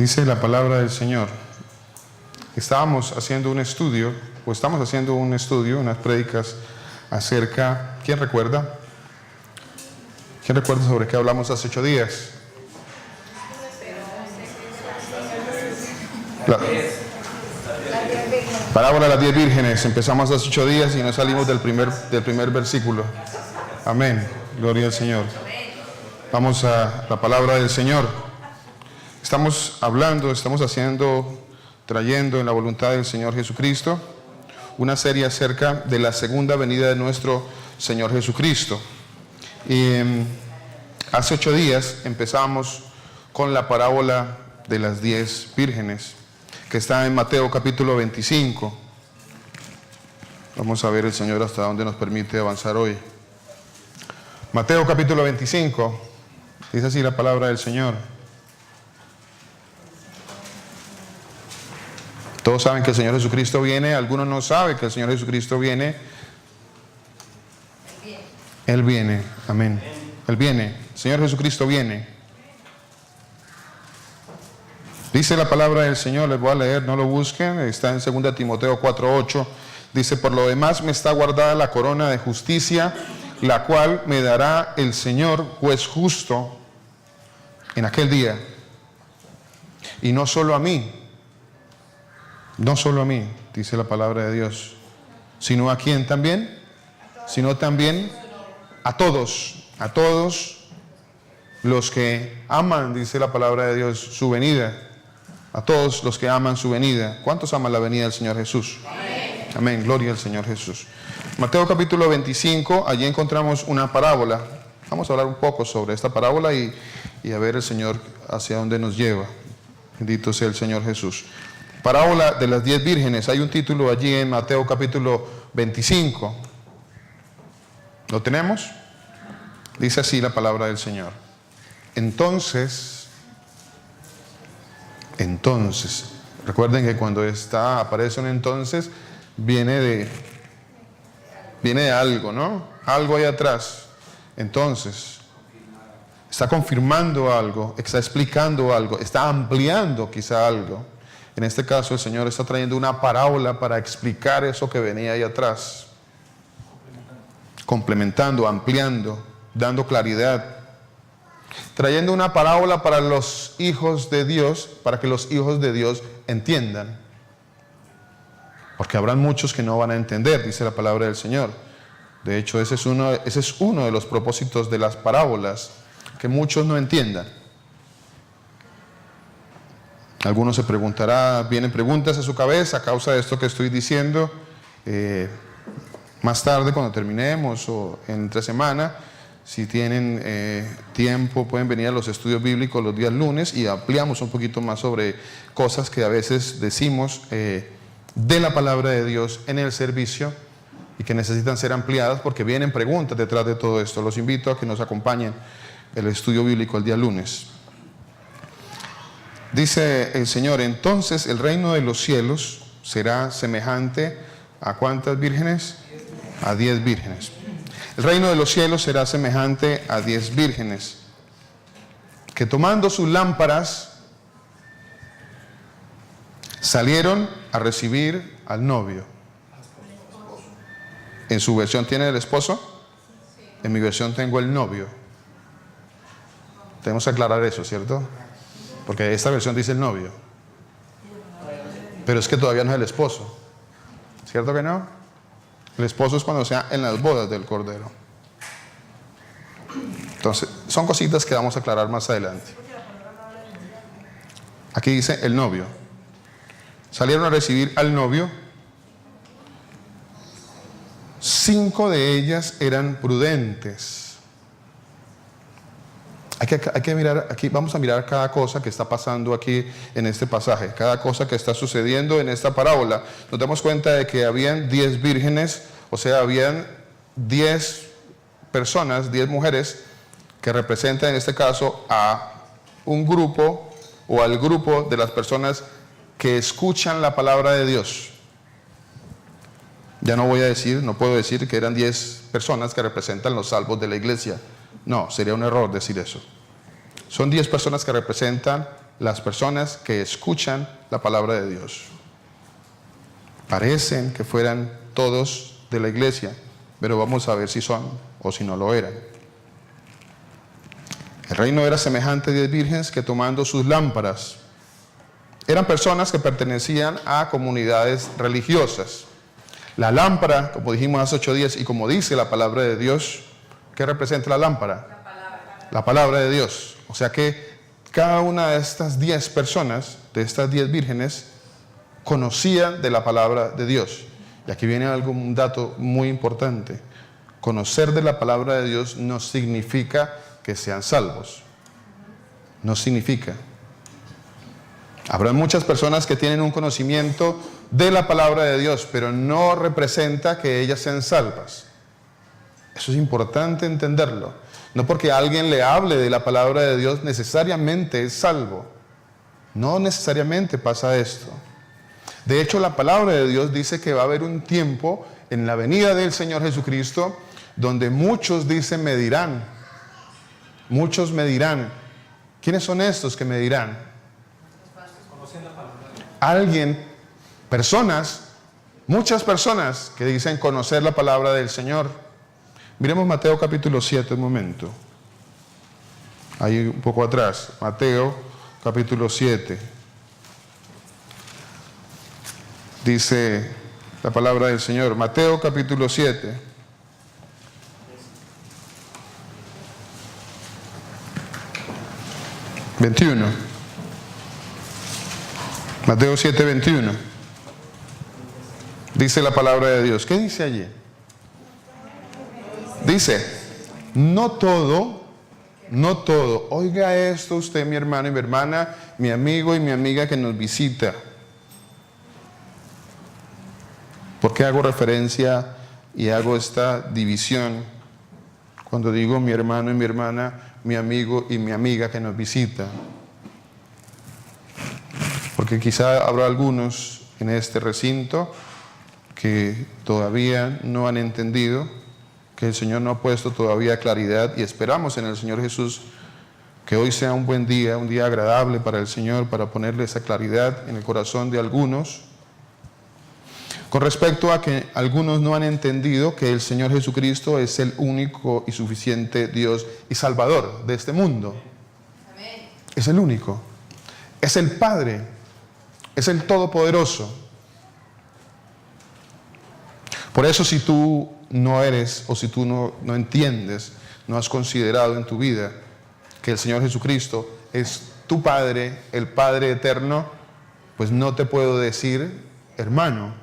Dice la palabra del Señor. Estamos haciendo un estudio, unas prédicas acerca, ¿quién recuerda? ¿Quién recuerda sobre qué hablamos hace 8 días? La parábola de las 10 vírgenes. Empezamos hace 8 días y no salimos del primer versículo. Amén. Gloria al Señor. Vamos a la palabra del Señor. Estamos trayendo en la voluntad del Señor Jesucristo una serie acerca de la segunda venida de nuestro Señor Jesucristo. Y hace 8 días empezamos con la parábola de las 10 vírgenes, que está en Mateo capítulo 25. Vamos a ver el Señor hasta dónde nos permite avanzar hoy. Mateo capítulo 25, dice así la palabra del Señor. Todos saben que el Señor Jesucristo viene, algunos no saben que el Señor Jesucristo viene. Él viene, amén. Él viene, el Señor Jesucristo viene. Dice la palabra del Señor, les voy a leer, no lo busquen, está en 2 Timoteo 4:8. Dice: por lo demás me está guardada la corona de justicia, la cual me dará el Señor, juez justo, en aquel día. Y no solo a mí, dice la palabra de Dios, sino a quién también, sino también a todos los que aman, dice la palabra de Dios, su venida. A todos los que aman su venida. ¿Cuántos aman la venida del Señor Jesús? Amén. Amén, gloria al Señor Jesús. Mateo capítulo 25, allí encontramos una parábola. Vamos a hablar un poco sobre esta parábola y a ver el Señor hacia dónde nos lleva. Bendito sea el Señor Jesús. Parábola de las 10 vírgenes. Hay un título allí en Mateo capítulo 25. ¿Lo tenemos? Dice así la palabra del Señor. Entonces, recuerden que cuando aparece un entonces, viene de algo, ¿no? Algo ahí atrás. Entonces, está confirmando algo, está explicando algo, está ampliando quizá algo. En este caso, el Señor está trayendo una parábola para explicar eso que venía ahí atrás. Complementando, ampliando, dando claridad. Trayendo una parábola para los hijos de Dios, para que los hijos de Dios entiendan. Porque habrán muchos que no van a entender, dice la palabra del Señor. De hecho, ese es uno de los propósitos de las parábolas, que muchos no entiendan. Algunos se preguntará, vienen preguntas a su cabeza a causa de esto que estoy diciendo. Más tarde, cuando terminemos o entre semana, si tienen tiempo, pueden venir a los estudios bíblicos los días lunes y ampliamos un poquito más sobre cosas que a veces decimos de la palabra de Dios en el servicio y que necesitan ser ampliadas porque vienen preguntas detrás de todo esto. Los invito a que nos acompañen el estudio bíblico el día lunes. Dice el Señor: entonces el reino de los cielos será semejante a ¿cuántas vírgenes? A 10 vírgenes. El reino de los cielos será semejante a 10 vírgenes que, tomando sus lámparas, salieron a recibir al novio. ¿En su versión tiene el esposo? En mi versión tengo el novio. Tenemos que aclarar eso, ¿cierto? Porque esta versión dice el novio, pero es que todavía no es el esposo, ¿cierto que no? El esposo es cuando sea en las bodas del Cordero. Entonces, son cositas que vamos a aclarar más adelante. Aquí dice el novio. Salieron a recibir al novio. 5 de ellas eran prudentes. Hay que mirar aquí, vamos a mirar cada cosa que está pasando aquí en este pasaje, cada cosa que está sucediendo en esta parábola. Nos damos cuenta de que habían 10 vírgenes, o sea, habían 10 personas, 10 mujeres, que representan en este caso a un grupo o al grupo de las personas que escuchan la palabra de Dios. Ya no puedo decir que eran 10 personas que representan los salvos de la iglesia. No, sería un error decir eso. Son 10 personas que representan las personas que escuchan la palabra de Dios. Parecen que fueran todos de la iglesia, pero vamos a ver si son o si no lo eran. El reino era semejante a 10 vírgenes que tomando sus lámparas, eran personas que pertenecían a comunidades religiosas. La lámpara, como dijimos hace 8 días, y como dice la palabra de Dios, ¿qué representa la lámpara? La palabra de Dios. O sea que cada una de estas 10 personas, de estas 10 vírgenes, conocían de la palabra de Dios. Y aquí viene un dato muy importante. Conocer de la palabra de Dios no significa que sean salvos. No significa. Habrá muchas personas que tienen un conocimiento de la palabra de Dios, pero no representa que ellas sean salvas. Eso es importante entenderlo. No porque alguien le hable de la palabra de Dios necesariamente es salvo. No necesariamente pasa esto. De hecho, la palabra de Dios dice que va a haber un tiempo en la venida del Señor Jesucristo donde muchos dicen me dirán. Muchos me dirán. ¿Quiénes son estos que me dirán? Alguien, personas, muchas personas que dicen conocer la palabra del Señor. Miremos Mateo capítulo 7 un momento. Ahí un poco atrás. Mateo capítulo 7. Dice la palabra del Señor. Mateo capítulo 7. Mateo 7, 21. Dice la palabra de Dios. ¿Qué dice allí? Dice, no todo, oiga esto usted, mi hermano y mi hermana, mi amigo y mi amiga que nos visita. ¿Por qué hago referencia y hago esta división cuando digo mi hermano y mi hermana, mi amigo y mi amiga que nos visita? Porque quizá habrá algunos en este recinto que todavía no han entendido, que el Señor no ha puesto todavía claridad, y esperamos en el Señor Jesús que hoy sea un buen día, un día agradable para el Señor, para ponerle esa claridad en el corazón de algunos, con respecto a que algunos no han entendido que el Señor Jesucristo es el único y suficiente Dios y Salvador de este mundo. Amén. Es el único, es el Padre, es el Todopoderoso. Por eso, si tú no eres, o si tú no entiendes, no has considerado en tu vida que el Señor Jesucristo es tu Padre, el Padre eterno, pues no te puedo decir hermano.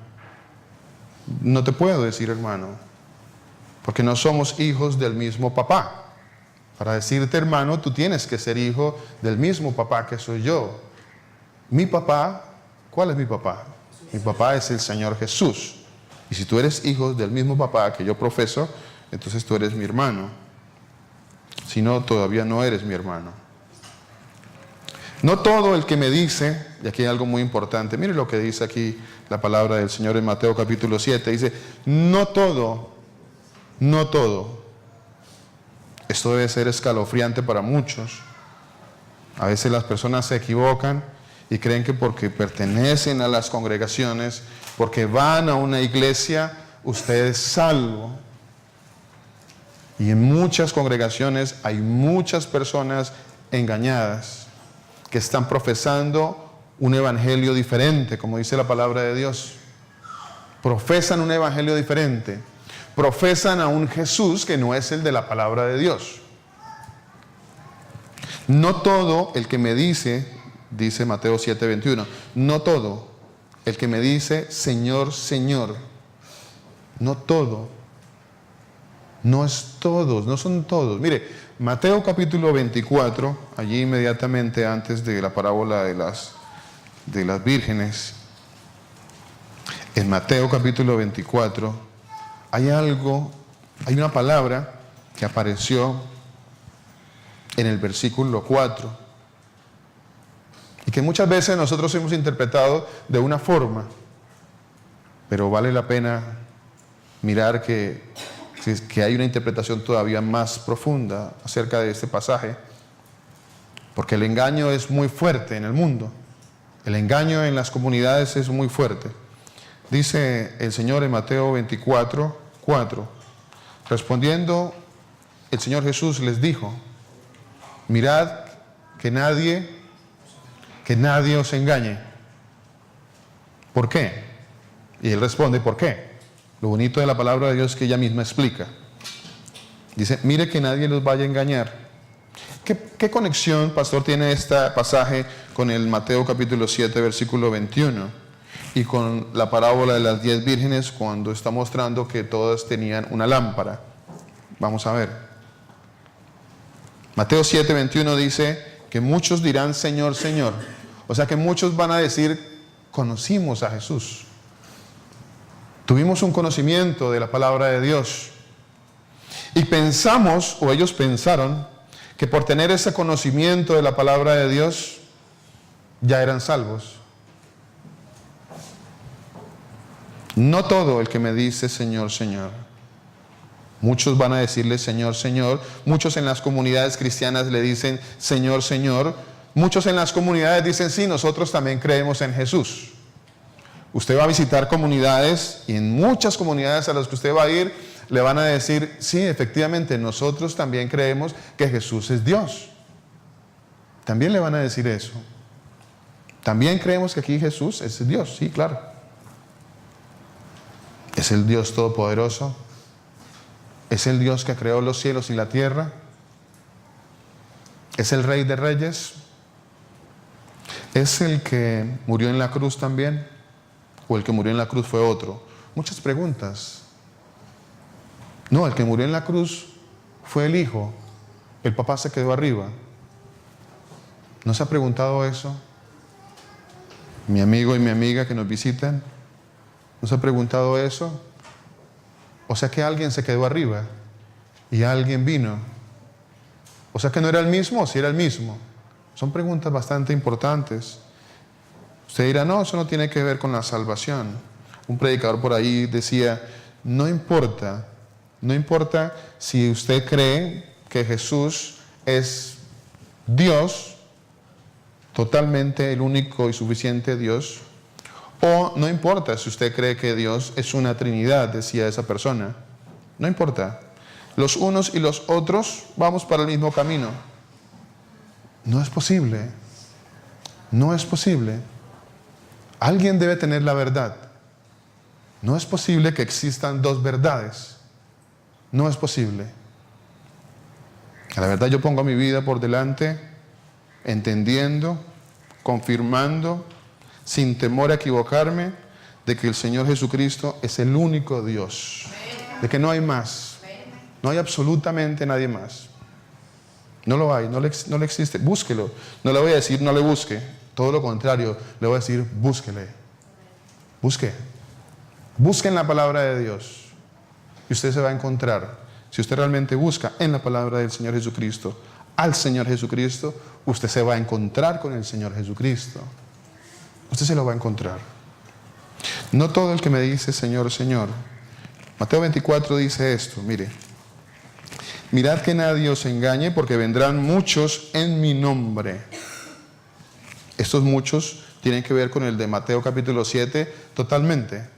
No te puedo decir hermano, porque no somos hijos del mismo papá. Para decirte hermano, tú tienes que ser hijo del mismo papá que soy yo. Mi papá, ¿cuál es mi papá? Mi papá es el Señor Jesús. Y si tú eres hijo del mismo papá que yo profeso, entonces tú eres mi hermano. Si no, todavía no eres mi hermano. No todo el que me dice, y aquí hay algo muy importante, mire lo que dice aquí la palabra del Señor en Mateo capítulo 7, dice, no todo. Esto debe ser escalofriante para muchos. A veces las personas se equivocan y creen que porque pertenecen a las congregaciones, porque van a una iglesia, usted es salvo. Y en muchas congregaciones hay muchas personas engañadas que están profesando un evangelio diferente, como dice la palabra de Dios. Profesan un evangelio diferente. Profesan a un Jesús que no es el de la palabra de Dios. No todo el que me dice, dice Mateo 7:21, no todo el que me dice Señor, Señor, no todo, no es todos, no son todos. Mire, Mateo capítulo 24, allí inmediatamente antes de la parábola de las vírgenes, en Mateo capítulo 24, hay una palabra que apareció en el versículo 4 y que muchas veces nosotros hemos interpretado de una forma, pero vale la pena mirar que hay una interpretación todavía más profunda acerca de este pasaje, Porque el engaño es muy fuerte en el mundo. El engaño en las comunidades es muy fuerte. Dice el Señor en Mateo 24, 4. Respondiendo, el Señor Jesús les dijo: mirad que nadie os engañe. ¿Por qué? Y él responde, ¿por qué? Lo bonito de la palabra de Dios es que ella misma explica. Dice, mire que nadie los vaya a engañar. ¿Qué conexión, pastor, tiene este pasaje con el Mateo capítulo 7, versículo 21? Y con la parábola de las 10 vírgenes, cuando está mostrando que todas tenían una lámpara. Vamos a ver. Mateo 7, 21 dice que muchos dirán, Señor, Señor. O sea que muchos van a decir, conocimos a Jesús. Tuvimos un conocimiento de la palabra de Dios. Y pensamos, o ellos pensaron, que por tener ese conocimiento de la palabra de Dios, ya eran salvos. No todo el que me dice Señor, Señor. Muchos van a decirle Señor, Señor. Muchos en las comunidades cristianas le dicen Señor, Señor. Muchos en las comunidades dicen sí, nosotros también creemos en Jesús. Usted va a visitar comunidades y en muchas comunidades a las que usted va a ir le van a decir sí, efectivamente, nosotros también creemos que Jesús es Dios. También le van a decir eso. También creemos que aquí Jesús es Dios, sí, claro. Es el Dios todopoderoso. Es el Dios que creó los cielos y la tierra. Es el Rey de Reyes. Es el que murió en la cruz también. O el que murió en la cruz fue otro. Muchas preguntas. No, el que murió en la cruz fue el Hijo. El papá se quedó arriba. ¿No se ha preguntado eso? Mi amigo y mi amiga que nos visitan, ¿no se ha preguntado eso? O sea que alguien se quedó arriba y alguien vino. O sea que no era el mismo, o si era el mismo. Son preguntas bastante importantes. Usted dirá, no, eso no tiene que ver con la salvación. Un predicador por ahí decía, no importa si usted cree que Jesús es Dios, totalmente el único y suficiente Dios, o no importa si usted cree que Dios es una Trinidad, decía esa persona. No importa. Los unos y los otros vamos para el mismo camino. No es posible. No es posible. Alguien debe tener la verdad. No es posible que existan dos verdades. No es posible. La verdad, yo pongo mi vida por delante, entendiendo, confirmando, sin temor a equivocarme, de que el Señor Jesucristo es el único Dios. De que no hay más. No hay absolutamente nadie más. No lo hay, no le existe. Búsquelo. No le voy a decir no le busque. Todo lo contrario, le voy a decir búsquele. Busque. Busque en la palabra de Dios. Y usted se va a encontrar. Si usted realmente busca en la palabra del Señor Jesucristo, al Señor Jesucristo, usted se va a encontrar con el Señor Jesucristo. Usted se lo va a encontrar. No todo el que me dice Señor, Señor. Mateo 24 dice esto, mire. Mirad que nadie os engañe, porque vendrán muchos en mi nombre. Estos muchos tienen que ver con el de Mateo capítulo 7 totalmente.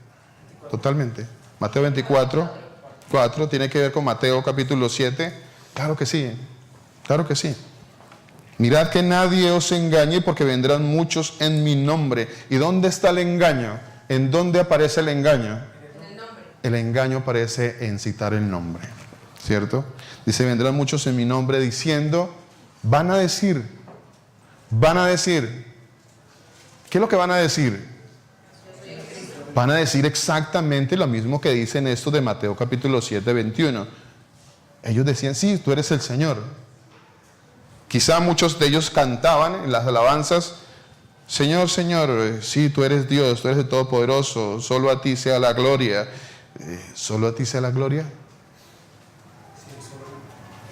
Totalmente. Mateo 24, 4 tiene que ver con Mateo capítulo 7. Claro que sí. Claro que sí. Mirad que nadie os engañe, porque vendrán muchos en mi nombre. ¿Y dónde está el engaño? ¿En dónde aparece el engaño? En el nombre. El engaño aparece en citar el nombre, ¿cierto? Dice, vendrán muchos en mi nombre diciendo, van a decir. ¿Qué es lo que van a decir? Van a decir exactamente lo mismo que dicen estos de Mateo capítulo 7, 21. Ellos decían, sí, tú eres el Señor. Quizá muchos de ellos cantaban en las alabanzas, Señor, Señor, sí, tú eres Dios, tú eres el Todopoderoso, solo a ti sea la gloria. ¿Solo a ti sea la gloria?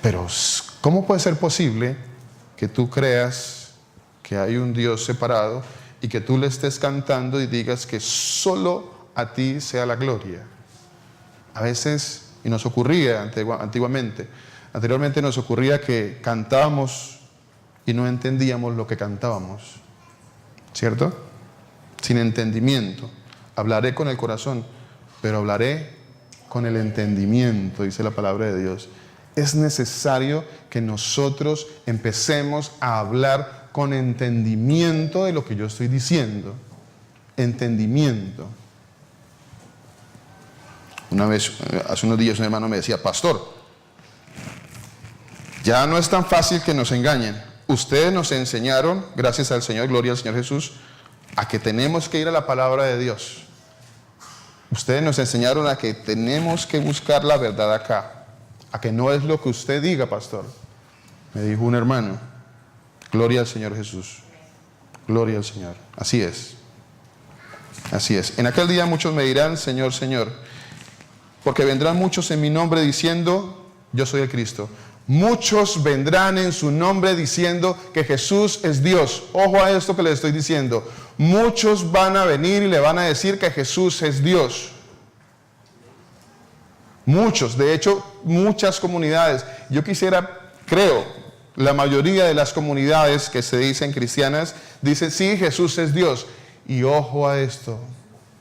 Pero, ¿cómo puede ser posible que tú creas que hay un Dios separado y que tú le estés cantando y digas que solo a ti sea la gloria? A veces, y nos ocurría anteriormente nos ocurría que cantábamos y no entendíamos lo que cantábamos, ¿cierto? Sin entendimiento. Hablaré con el corazón, pero hablaré con el entendimiento, dice la palabra de Dios. Es necesario que nosotros empecemos a hablar con entendimiento de lo que yo estoy diciendo. Entendimiento. Una vez, hace unos días, un hermano me decía: pastor, ya no es tan fácil que nos engañen. Ustedes nos enseñaron, gracias al Señor, gloria al Señor Jesús, a que tenemos que ir a la palabra de Dios. Ustedes nos enseñaron a que tenemos que buscar la verdad acá, a que no es lo que usted diga, pastor. Me dijo un hermano. Gloria al Señor Jesús. Gloria al Señor. Así es. Así es. En aquel día muchos me dirán: Señor, Señor, porque vendrán muchos en mi nombre diciendo: yo soy el Cristo. Muchos vendrán en su nombre diciendo que Jesús es Dios. Ojo a esto que les estoy diciendo. Muchos van a venir y le van a decir que Jesús es Dios. Muchos, de hecho, muchas comunidades. Yo quisiera, creo, la mayoría de las comunidades que se dicen cristianas dicen: sí, Jesús es Dios. Y ojo a esto,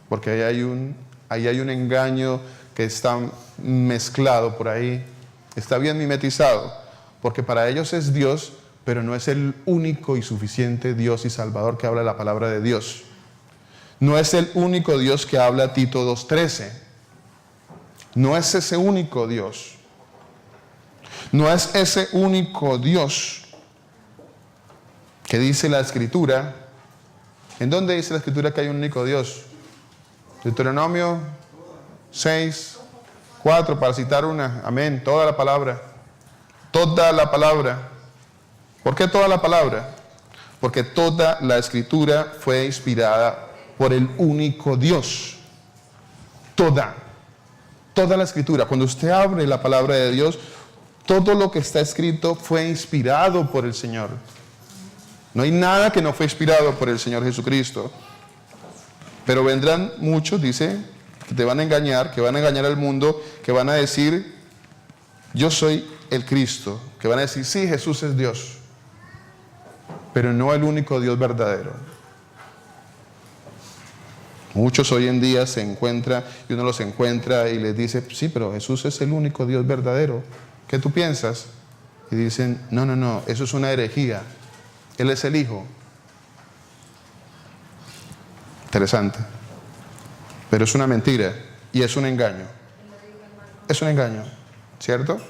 porque ahí hay un engaño que está mezclado por ahí. Está bien mimetizado, porque para ellos es Dios, pero no es el único y suficiente Dios y Salvador que habla la palabra de Dios. No es el único Dios que habla Tito 2:13. No es ese único Dios. No es ese único Dios que dice la Escritura. ¿En dónde dice la Escritura que hay un único Dios? Deuteronomio 6:4, para citar una. Amén. Toda la palabra. Toda la palabra. ¿Por qué toda la palabra? Porque toda la Escritura fue inspirada por el único Dios. Toda la Escritura. Cuando usted abre la palabra de Dios, todo lo que está escrito fue inspirado por el Señor. No hay nada que no fue inspirado por el Señor Jesucristo. Pero vendrán muchos, dice, que te van a engañar, que van a engañar al mundo, que van a decir: yo soy el Cristo. Que van a decir: sí, Jesús es Dios, pero no el único Dios verdadero. Muchos hoy en día se encuentran, y uno los encuentra y les dice: sí, pero Jesús es el único Dios verdadero. ¿Qué tú piensas? Y dicen: no, eso es una herejía. Él es el Hijo. Interesante. Pero es una mentira y es un engaño. Es un engaño, ¿cierto?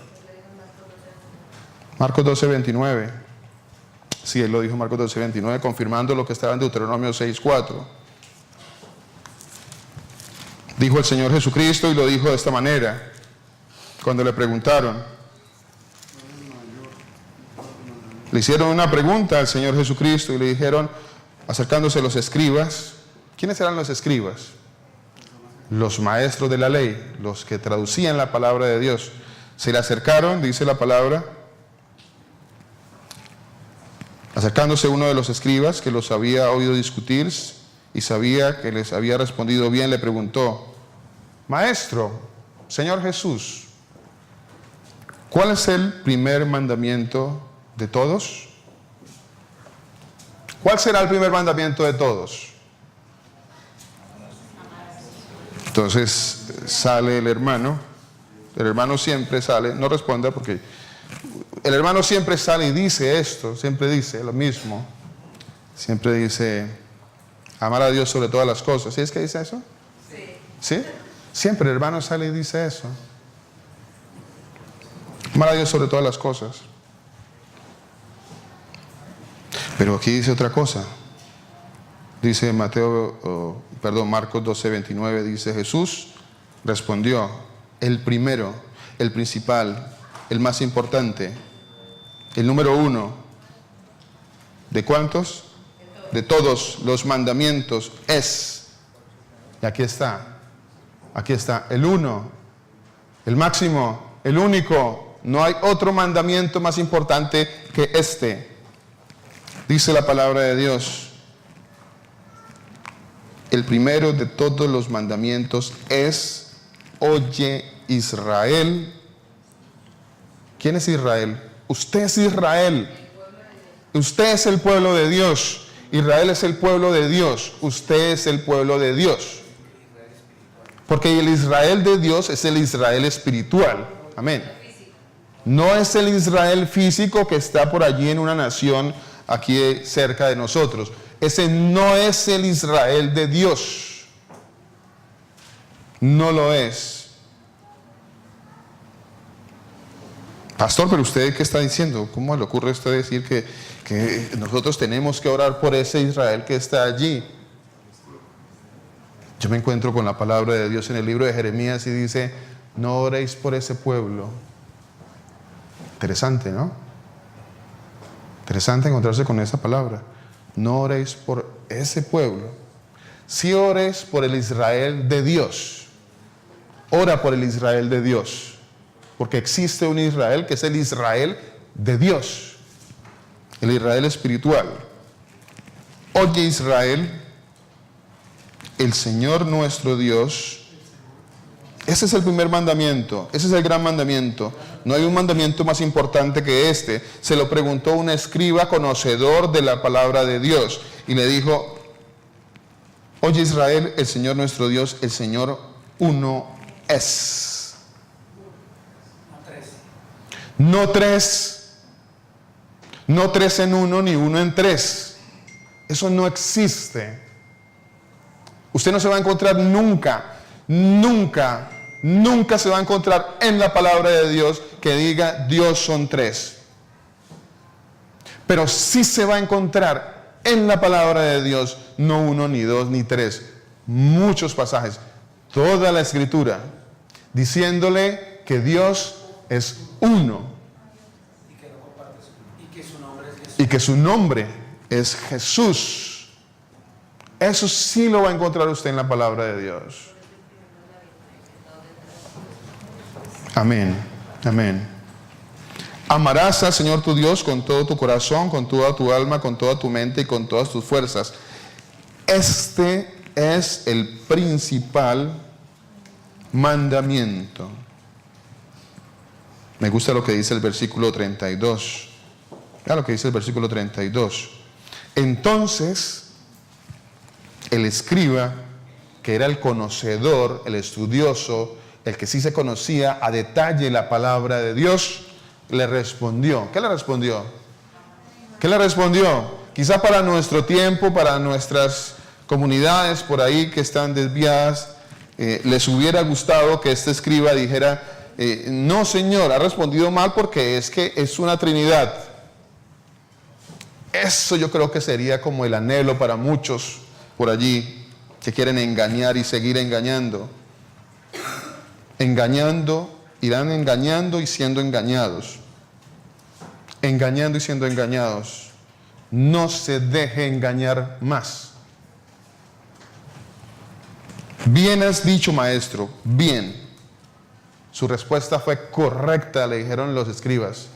Marcos 12:29. Sí, él lo dijo, Marcos 12:29, confirmando lo que estaba en Deuteronomio 6:4. Dijo el Señor Jesucristo, y lo dijo de esta manera. Cuando le preguntaron, le hicieron una pregunta al Señor Jesucristo y le dijeron, acercándose los escribas. ¿Quiénes eran los escribas? Los maestros de la ley, los que traducían la palabra de Dios. Se le acercaron, dice la palabra, acercándose uno de los escribas que los había oído discutir y sabía que les había respondido bien, le preguntó: Maestro, Señor Jesús, ¿cuál es el primer mandamiento de todos? ¿Cuál será el primer mandamiento de todos? Entonces sale el hermano siempre sale, no responda porque el hermano siempre sale y dice esto, siempre dice lo mismo, siempre dice: amar a Dios sobre todas las cosas. ¿Sí es que dice eso? Sí. ¿Sí? Siempre el hermano sale y dice eso. Amar a Dios sobre todas las cosas. Pero aquí dice otra cosa. Dice Marcos 12:29, dice: Jesús respondió: el primero, el principal, el más importante, el número uno. ¿De cuántos? De todos los mandamientos es. Y aquí está, el uno, el máximo, el único. No hay otro mandamiento más importante que este. Dice la palabra de Dios: el primero de todos los mandamientos es: oye, Israel. ¿Quién es Israel? Usted es Israel. Usted es el pueblo de Dios. Israel es el pueblo de Dios. Usted es el pueblo de Dios. Porque el Israel de Dios es el Israel espiritual. Amén. No es el Israel físico que está por allí en una nación aquí cerca de nosotros. Ese no es el Israel de Dios. No lo es. Pastor, pero usted ¿qué está diciendo? ¿Cómo le ocurre a usted decir que nosotros tenemos que orar por ese Israel que está allí? Yo me encuentro con la palabra de Dios en el libro de Jeremías y dice, no oréis por ese pueblo. Interesante, ¿no? Interesante encontrarse con esa palabra. No oréis por ese pueblo. Sí ores por el Israel de Dios. Ora por el Israel de Dios. Porque existe un Israel que es el Israel de Dios. El Israel espiritual. Oye Israel, el Señor nuestro Dios. Ese es el primer mandamiento, ese es el gran mandamiento. No hay un mandamiento más importante que este. Se lo preguntó un escriba conocedor de la palabra de Dios y le dijo, oye Israel, el Señor nuestro Dios, el Señor uno es. No tres. No tres en uno ni uno en tres. Eso no existe. Usted no se va a encontrar nunca se va a encontrar en la palabra de Dios que diga Dios son tres. Pero sí se va a encontrar en la palabra de Dios, no uno, ni dos, ni tres. Muchos pasajes, toda la escritura, diciéndole que Dios es uno. Y que su nombre es Jesús. Eso sí lo va a encontrar usted en la palabra de Dios. Amén, amén. Amarás al Señor tu Dios con todo tu corazón, con toda tu alma, con toda tu mente y con todas tus fuerzas. Este es el principal mandamiento. Me gusta lo que dice el versículo 32. Mira lo que dice el versículo 32. Entonces, el escriba, que era el conocedor, el estudioso, el que sí se conocía a detalle la palabra de Dios, le respondió. ¿Qué le respondió? ¿Qué le respondió? Quizá para nuestro tiempo, para nuestras comunidades por ahí que están desviadas, les hubiera gustado que este escriba dijera, no Señor, ha respondido mal porque es que es una Trinidad. Eso yo creo que sería como el anhelo para muchos por allí que quieren engañar y seguir engañando. Engañando, irán engañando y siendo engañados. Engañando y siendo engañados. No se deje engañar más. Bien has dicho, maestro, bien. Su respuesta fue correcta, le dijeron los escribas.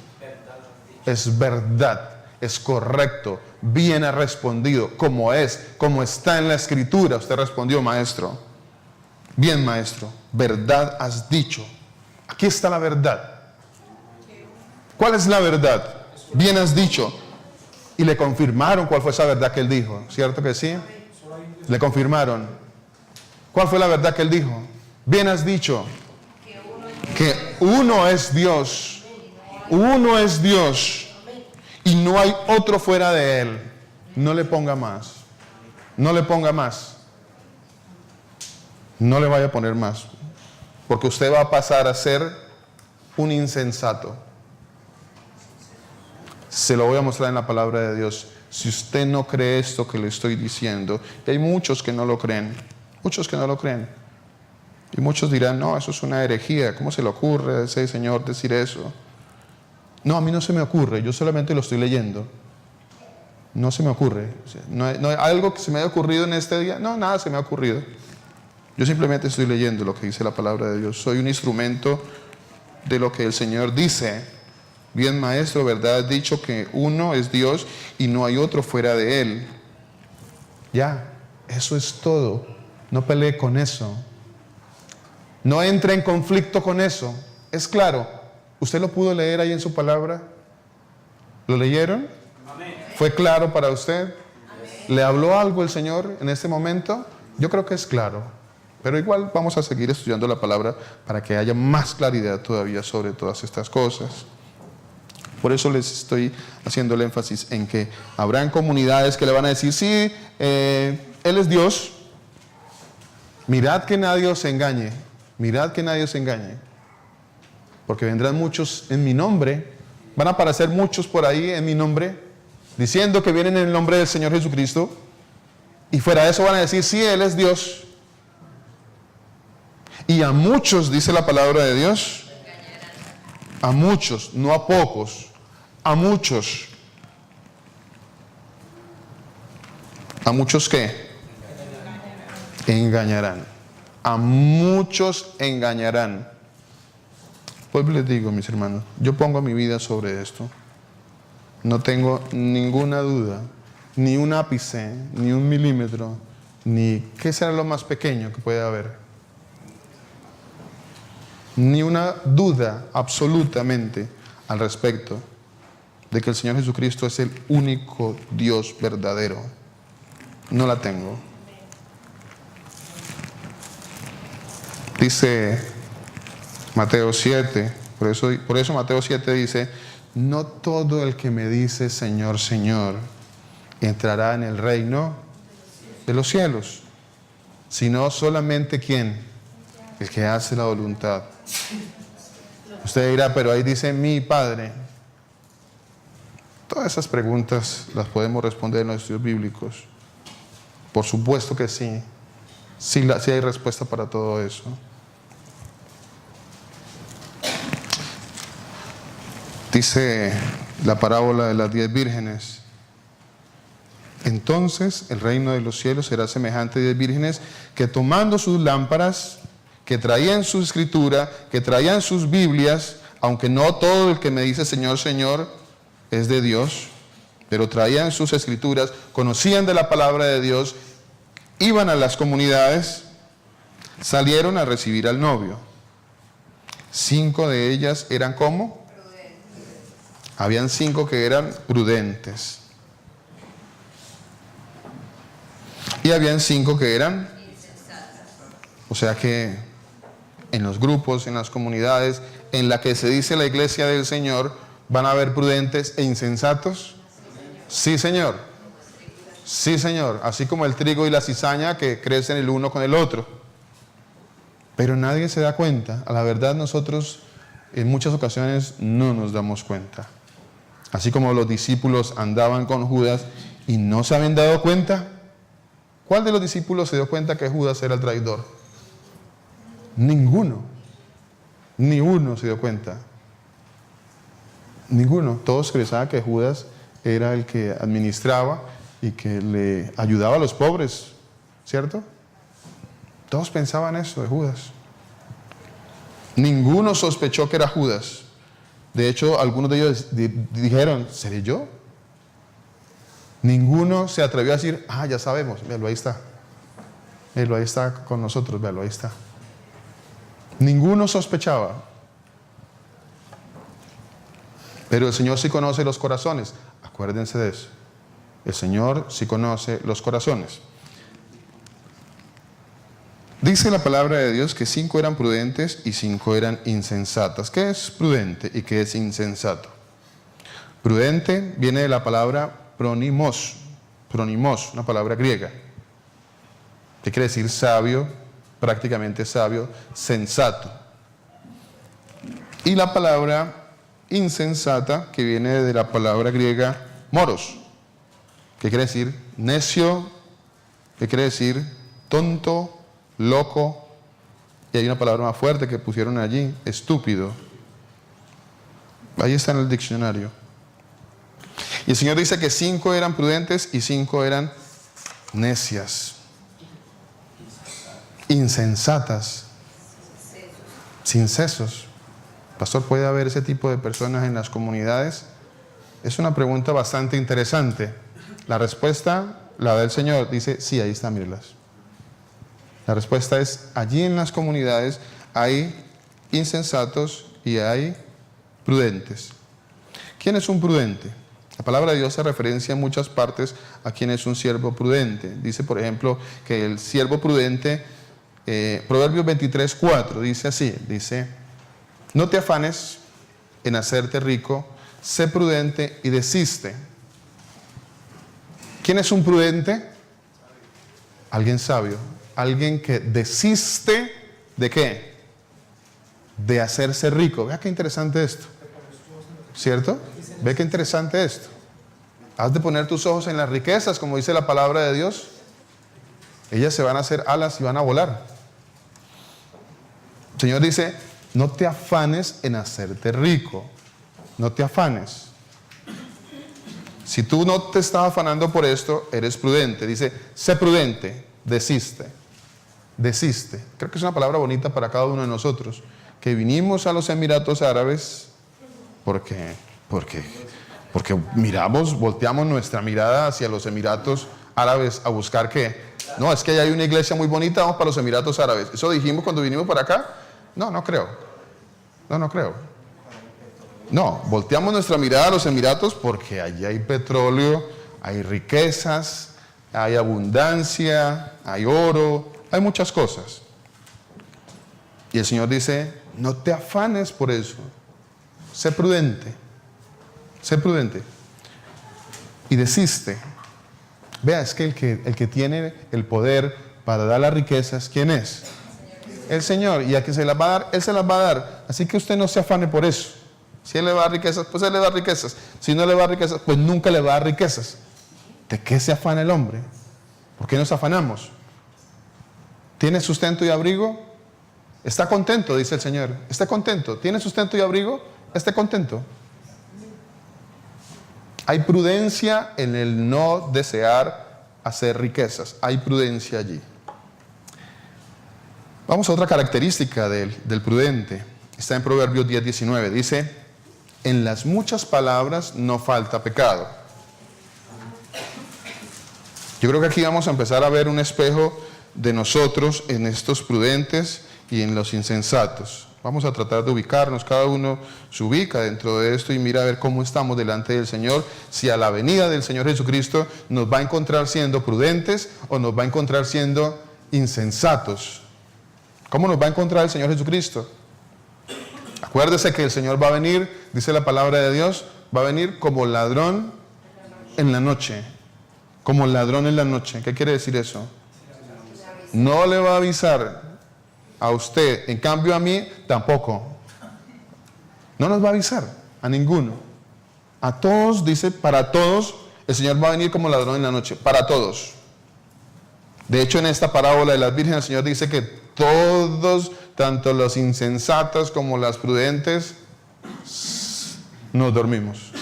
Es verdad, es correcto, bien ha respondido, como es, como está en la escritura. Usted respondió, maestro. Bien, maestro, verdad has dicho. Aquí está la verdad. ¿Cuál es la verdad? Bien has dicho. Y le confirmaron cuál fue esa verdad que él dijo. ¿Cierto que sí? Le confirmaron. ¿Cuál fue la verdad que él dijo? Bien has dicho. Que uno es Dios. Uno es Dios. Y no hay otro fuera de él. No le ponga más. No le ponga más. No le vaya a poner más, porque usted va a pasar a ser un insensato. Se lo voy a mostrar en la palabra de Dios. Si usted no cree esto que le estoy diciendo, y hay muchos que no lo creen, muchos que no lo creen, y muchos dirán, no, eso es una herejía, ¿cómo se le ocurre a ese señor decir eso? No, a mí no se me ocurre, yo solamente lo estoy leyendo. No se me ocurre. No hay algo que se me haya ocurrido en este día, no, nada se me ha ocurrido. Yo simplemente estoy leyendo lo que dice la palabra de Dios. Soy un instrumento de lo que el Señor dice. Bien, maestro, verdad has dicho que uno es Dios y no hay otro fuera de Él. Ya, eso es todo. No pelee con eso. No entre en conflicto con eso. Es claro. ¿Usted lo pudo leer ahí en su palabra? ¿Lo leyeron? Amén. ¿Fue claro para usted? ¿Le habló algo el Señor en este momento? Yo creo que es claro. Pero igual vamos a seguir estudiando la palabra para que haya más claridad todavía sobre todas estas cosas. Por eso les estoy haciendo el énfasis en que habrán comunidades que le van a decir, sí, Él es Dios. Mirad que nadie os engañe. Mirad que nadie os engañe. Porque vendrán muchos en mi nombre. Van a aparecer muchos por ahí en mi nombre, diciendo que vienen en el nombre del Señor Jesucristo. Y fuera de eso van a decir, sí, Él es Dios. Y a muchos, dice la palabra de Dios, a muchos, no a pocos, a muchos. ¿A muchos qué? Engañarán. A muchos engañarán. Pues les digo, mis hermanos, yo pongo mi vida sobre esto. No tengo ninguna duda, ni un ápice, ni un milímetro, ni qué será lo más pequeño que puede haber. Ni una duda absolutamente al respecto de que el Señor Jesucristo es el único Dios verdadero. No la tengo. Dice Mateo 7, por eso Mateo 7 dice, no todo el que me dice Señor, Señor, entrará en el reino de los cielos, sino solamente ¿quién? El que hace la voluntad. Usted dirá, pero ahí dice mi Padre. Todas esas preguntas las podemos responder en los estudios bíblicos. Por supuesto que sí. Sí hay respuesta para todo eso. Dice la parábola de las 10 vírgenes. Entonces el reino de los cielos será semejante a 10 vírgenes que tomando sus lámparas, que traían su escritura, que traían sus Biblias, aunque no todo el que me dice Señor, Señor es de Dios, pero traían sus escrituras, conocían de la palabra de Dios, iban a las comunidades, salieron a recibir al novio. 5 de ellas eran ¿cómo? Habían 5 que eran prudentes. Y habían 5 que eran insensatas. O sea que en los grupos, en las comunidades, en la que se dice la iglesia del Señor, ¿van a haber prudentes e insensatos? Sí, Señor. Sí, Señor. Así como el trigo y la cizaña que crecen el uno con el otro. Pero nadie se da cuenta. A la verdad nosotros en muchas ocasiones no nos damos cuenta. Así como los discípulos andaban con Judas y no se habían dado cuenta. ¿Cuál de los discípulos se dio cuenta que Judas era el traidor? Ninguno. Ni uno se dio cuenta. Ninguno. Todos pensaban que Judas era el que administraba y que le ayudaba a los pobres, ¿cierto? Todos pensaban eso de Judas. Ninguno sospechó que era Judas. De hecho, algunos de ellos dijeron, ¿seré yo? Ninguno se atrevió a decir, ya sabemos, véalo, ahí está. Véalo, ahí está con nosotros, véalo, ahí está. Ninguno sospechaba. Pero el Señor sí conoce los corazones. Acuérdense de eso. El Señor sí conoce los corazones. Dice la palabra de Dios que 5 eran prudentes y 5 eran insensatas. ¿Qué es prudente y qué es insensato? Prudente viene de la palabra pronimos, una palabra griega. ¿Qué quiere decir sabio? Prácticamente sabio, sensato. Y la palabra insensata, que viene de la palabra griega moros, que quiere decir necio, que quiere decir tonto, loco, y hay una palabra más fuerte que pusieron allí, estúpido. Ahí está en el diccionario. Y el Señor dice que 5 eran prudentes y 5 eran necias, insensatas, sin sesos. Pastor, ¿puede haber ese tipo de personas en las comunidades? Es una pregunta bastante interesante. La respuesta la da el Señor. Dice, sí, ahí está, mírelas. La respuesta es, allí en las comunidades hay insensatos y hay prudentes. ¿Quién es un prudente? La palabra de Dios se referencia en muchas partes a quien es un siervo prudente. Dice, por ejemplo, que el siervo prudente, Proverbios 23:4, dice así, dice, no te afanes en hacerte rico, sé prudente y desiste. ¿Quién es un prudente? Alguien sabio, alguien que desiste ¿de qué? De hacerse rico. Vea qué interesante esto, ¿cierto? Ve qué interesante esto. Has de poner tus ojos en las riquezas, como dice la palabra de Dios. Ellas se van a hacer alas y van a volar. El Señor dice, no te afanes en hacerte rico. No te afanes. Si tú no te estás afanando por esto, eres prudente. Dice, sé prudente, desiste. Desiste. Creo que es una palabra bonita para cada uno de nosotros. Que vinimos a los Emiratos Árabes porque miramos, volteamos nuestra mirada hacia los Emiratos Árabes a buscar ¿qué? No, es que hay una iglesia muy bonita, vamos para los Emiratos Árabes. ¿Eso dijimos cuando vinimos para acá? No creo. No creo. No, volteamos nuestra mirada a los Emiratos porque allí hay petróleo, hay riquezas, hay abundancia, hay oro, hay muchas cosas. Y el Señor dice, no te afanes por eso. Sé prudente. Sé prudente. Y desiste. Vea, es que el que tiene el poder para dar las riquezas, ¿quién es? El Señor. Y a que se las va a dar, Él se las va a dar. Así que usted no se afane por eso. Si Él le va a dar riquezas, pues Él le da riquezas. Si no le va a dar riquezas, pues nunca le va a dar riquezas. ¿De qué se afana el hombre? ¿Por qué nos afanamos? ¿Tiene sustento y abrigo? Está contento, dice el Señor. Esté contento. ¿Tiene sustento y abrigo? Esté contento. Hay prudencia en el no desear hacer riquezas. Hay prudencia allí. Vamos a otra característica del prudente. Está en Proverbios 10:19. Dice, en las muchas palabras no falta pecado. Yo creo que aquí vamos a empezar a ver un espejo de nosotros en estos prudentes y en los insensatos. Vamos a tratar de ubicarnos, cada uno se ubica dentro de esto y mira a ver cómo estamos delante del Señor, si a la venida del Señor Jesucristo nos va a encontrar siendo prudentes o nos va a encontrar siendo insensatos. ¿Cómo nos va a encontrar el Señor Jesucristo? Acuérdese que el Señor va a venir, dice la palabra de Dios, va a venir como ladrón en la noche. Como ladrón en la noche. ¿Qué quiere decir eso? No le va a avisar a usted, en cambio a mí tampoco. No nos va a avisar a ninguno. A todos, dice, para todos, el Señor va a venir como ladrón en la noche. Para todos. De hecho, en esta parábola de las vírgenes, el Señor dice que todos, tanto los insensatos como las prudentes, nos dormimos.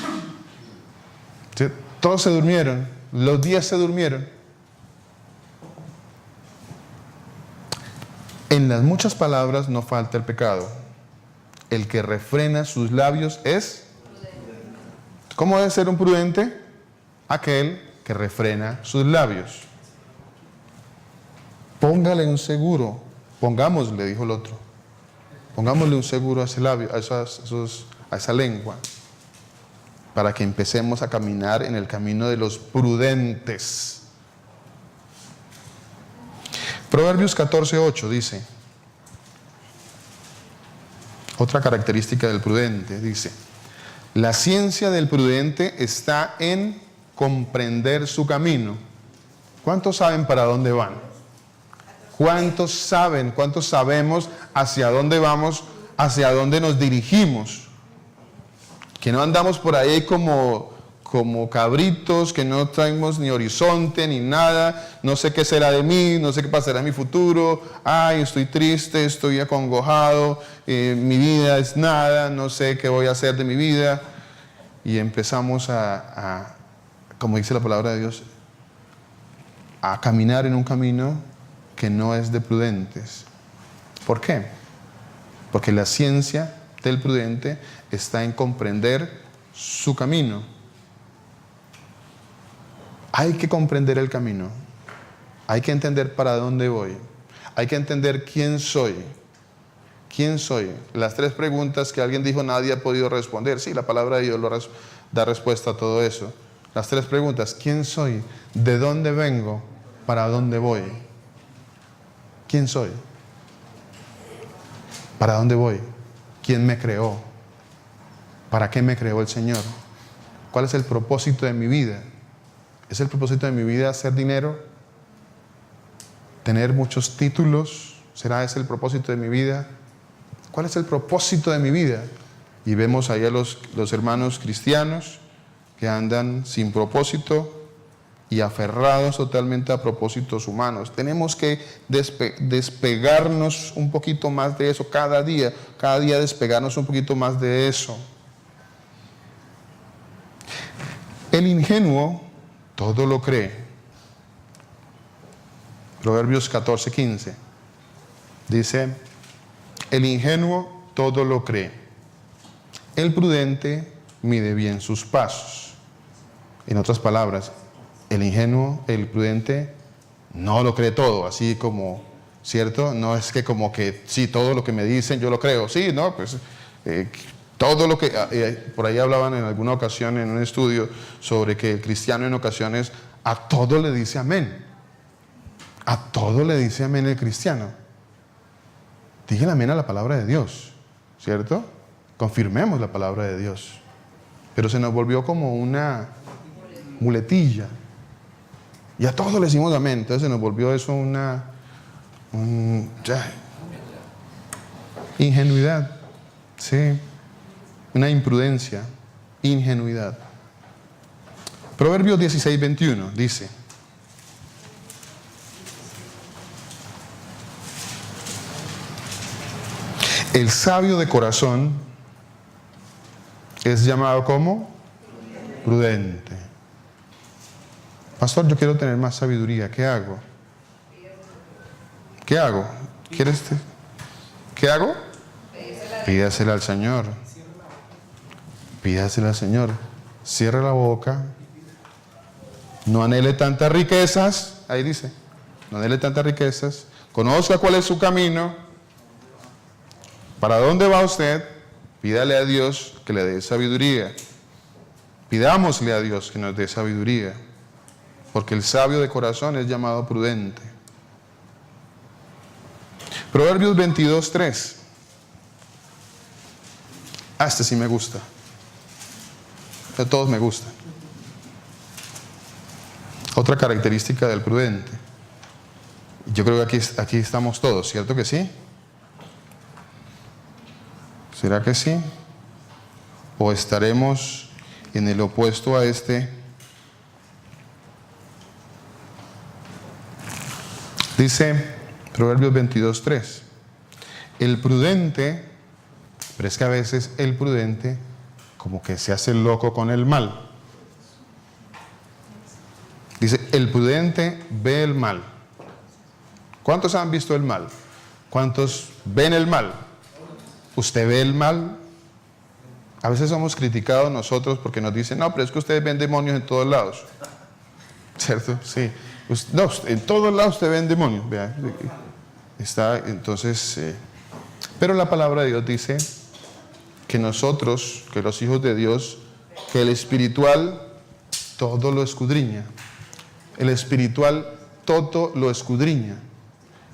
¿Sí? Todos se durmieron. Los 10 se durmieron. En las muchas palabras no falta el pecado. El que refrena sus labios es... ¿Cómo debe ser un prudente? Aquel que refrena sus labios. Póngale un seguro. Pongámosle, dijo el otro. Pongámosle un seguro a ese labio, a esa lengua. Para que empecemos a caminar en el camino de los prudentes. Proverbios 14:8 dice, otra característica del prudente, dice, la ciencia del prudente está en comprender su camino. ¿Cuántos saben para dónde van? ¿Cuántos saben, cuántos sabemos hacia dónde vamos, hacia dónde nos dirigimos? Que no andamos por ahí como cabritos, que no traemos ni horizonte ni nada, no sé qué será de mí, no sé qué pasará en mi futuro, ay, estoy triste, estoy acongojado, mi vida es nada, no sé qué voy a hacer de mi vida. Y empezamos como dice la palabra de Dios, a caminar en un camino que no es de prudentes. ¿Por qué? Porque la ciencia del prudente está en comprender su camino. Hay que comprender el camino. Hay que entender para dónde voy. Hay que entender quién soy. ¿Quién soy? Las 3 preguntas que alguien dijo nadie ha podido responder. Sí, la palabra de Dios da respuesta a todo eso. Las 3 preguntas: ¿quién soy? ¿De dónde vengo? ¿Para dónde voy? ¿Quién soy? ¿Para dónde voy? ¿Quién me creó? ¿Para qué me creó el Señor? ¿Cuál es el propósito de mi vida? ¿Es el propósito de mi vida hacer dinero? ¿Tener muchos títulos? ¿Será ese el propósito de mi vida? ¿Cuál es el propósito de mi vida? Y vemos ahí a los hermanos cristianos que andan sin propósito y aferrados totalmente a propósitos humanos. Tenemos que despegarnos un poquito más de eso cada día despegarnos un poquito más de eso. El ingenuo todo lo cree. Proverbios 14:15 dice: el ingenuo todo lo cree, el prudente mide bien sus pasos. En otras palabras, el ingenuo, el prudente, no lo cree todo, así como, ¿cierto? No es que como que, sí, todo lo que me dicen yo lo creo. Sí, no, pues todo lo que... por ahí hablaban en alguna ocasión en un estudio sobre que el cristiano en ocasiones a todo le dice amén. A todo le dice amén el cristiano. Dígale amén a la palabra de Dios, ¿cierto? Confirmemos la palabra de Dios. Pero se nos volvió como una muletilla. Y a todos le decimos amén. Entonces se nos volvió eso ingenuidad. Sí. Una imprudencia. Ingenuidad. Proverbios 16:21 dice: el sabio de corazón es llamado como prudente. Pastor, yo quiero tener más sabiduría. ¿Qué hago? ¿Qué hago? ¿Quieres? ¿Qué hago? Pídasela al Señor. Pídasela al Señor. Cierre la boca. No anhele tantas riquezas. Ahí dice: no anhele tantas riquezas. Conozca cuál es su camino. ¿Para dónde va usted? Pídale a Dios que le dé sabiduría. Pidámosle a Dios que nos dé sabiduría. Porque el sabio de corazón es llamado prudente. Proverbios 22:3. Este sí me gusta. De todos me gustan. Otra característica del prudente. Yo creo que aquí estamos todos, ¿cierto que sí? ¿Será que sí? ¿O estaremos en el opuesto a este? Dice Proverbios 22:3: el prudente, pero es que a veces el prudente como que se hace loco con el mal. Dice: el prudente ve el mal. ¿Cuántos han visto el mal? ¿Cuántos ven el mal? ¿Usted ve el mal? A veces somos criticados nosotros porque nos dicen: no, pero es que ustedes ven demonios en todos lados. ¿Cierto? Sí. No, en todos lados usted ven demonios. Vea, está, entonces, pero la palabra de Dios dice que nosotros, que los hijos de Dios, que el espiritual todo lo escudriña. El espiritual todo lo escudriña.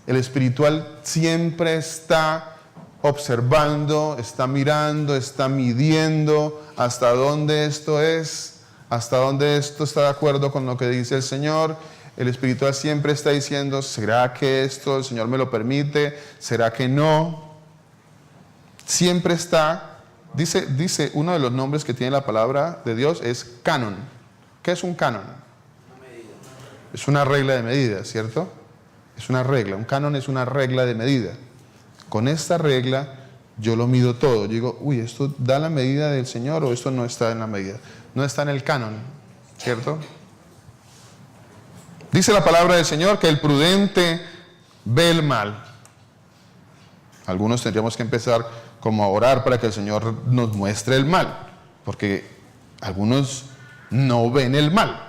El espiritual siempre está observando, está mirando, está midiendo hasta dónde esto es, hasta dónde esto está de acuerdo con lo que dice el Señor. El espiritual siempre está diciendo: ¿será que esto el Señor me lo permite? ¿Será que no? Siempre está, dice uno de los nombres que tiene la palabra de Dios es canon. ¿Qué es un canon? Es una regla de medida, ¿cierto? Es una regla, un canon es una regla de medida. Con esta regla yo lo mido todo. Yo digo: uy, ¿esto da la medida del Señor o esto no está en la medida? No está en el canon, ¿cierto? Dice la palabra del Señor que el prudente ve el mal. Algunos tendríamos que empezar como a orar para que el Señor nos muestre el mal, porque algunos no ven el mal.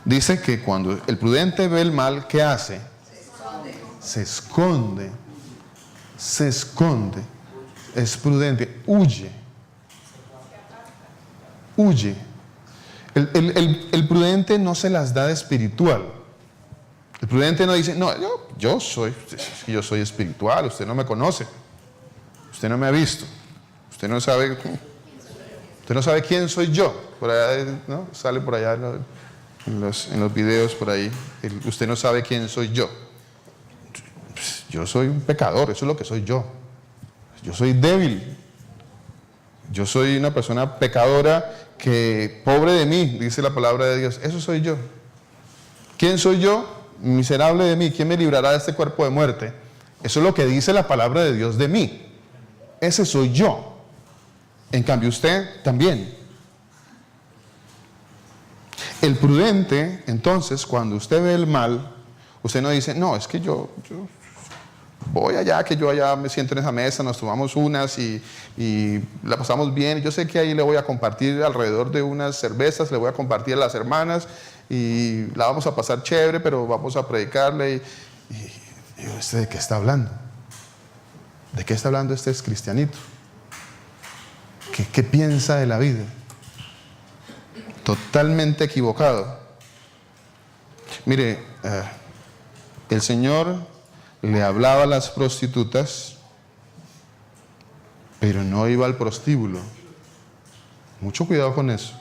Dice que cuando el prudente ve el mal, ¿qué hace? Se esconde. Se esconde. Es prudente, huye. huye. El prudente no se las da de espiritual. El prudente no dice, no, yo soy espiritual, usted no me conoce, usted no me ha visto, usted no sabe quién soy yo. Por allá, ¿no? Sale por allá en los videos por ahí, usted no sabe quién soy yo. Yo soy un pecador, eso es lo que soy yo. Yo soy débil. Yo soy una persona pecadora que, pobre de mí, dice la palabra de Dios. Eso soy yo. ¿Quién soy yo? Miserable de mí. ¿Quién me librará de este cuerpo de muerte? Eso es lo que dice la palabra de Dios de mí. Ese soy yo. En cambio usted también. El prudente, entonces, cuando usted ve el mal, usted no dice, no, es que yo voy allá, que yo allá me siento en esa mesa, nos tomamos unas y la pasamos bien. Yo sé que ahí le voy a compartir alrededor de unas cervezas, le voy a compartir a las hermanas y la vamos a pasar chévere, pero vamos a predicarle. Y ¿usted de qué está hablando? ¿De qué está hablando este cristianito? ¿Qué piensa de la vida? Totalmente equivocado. Mire, el Señor le hablaba a las prostitutas, pero no iba al prostíbulo. Mucho cuidado con eso,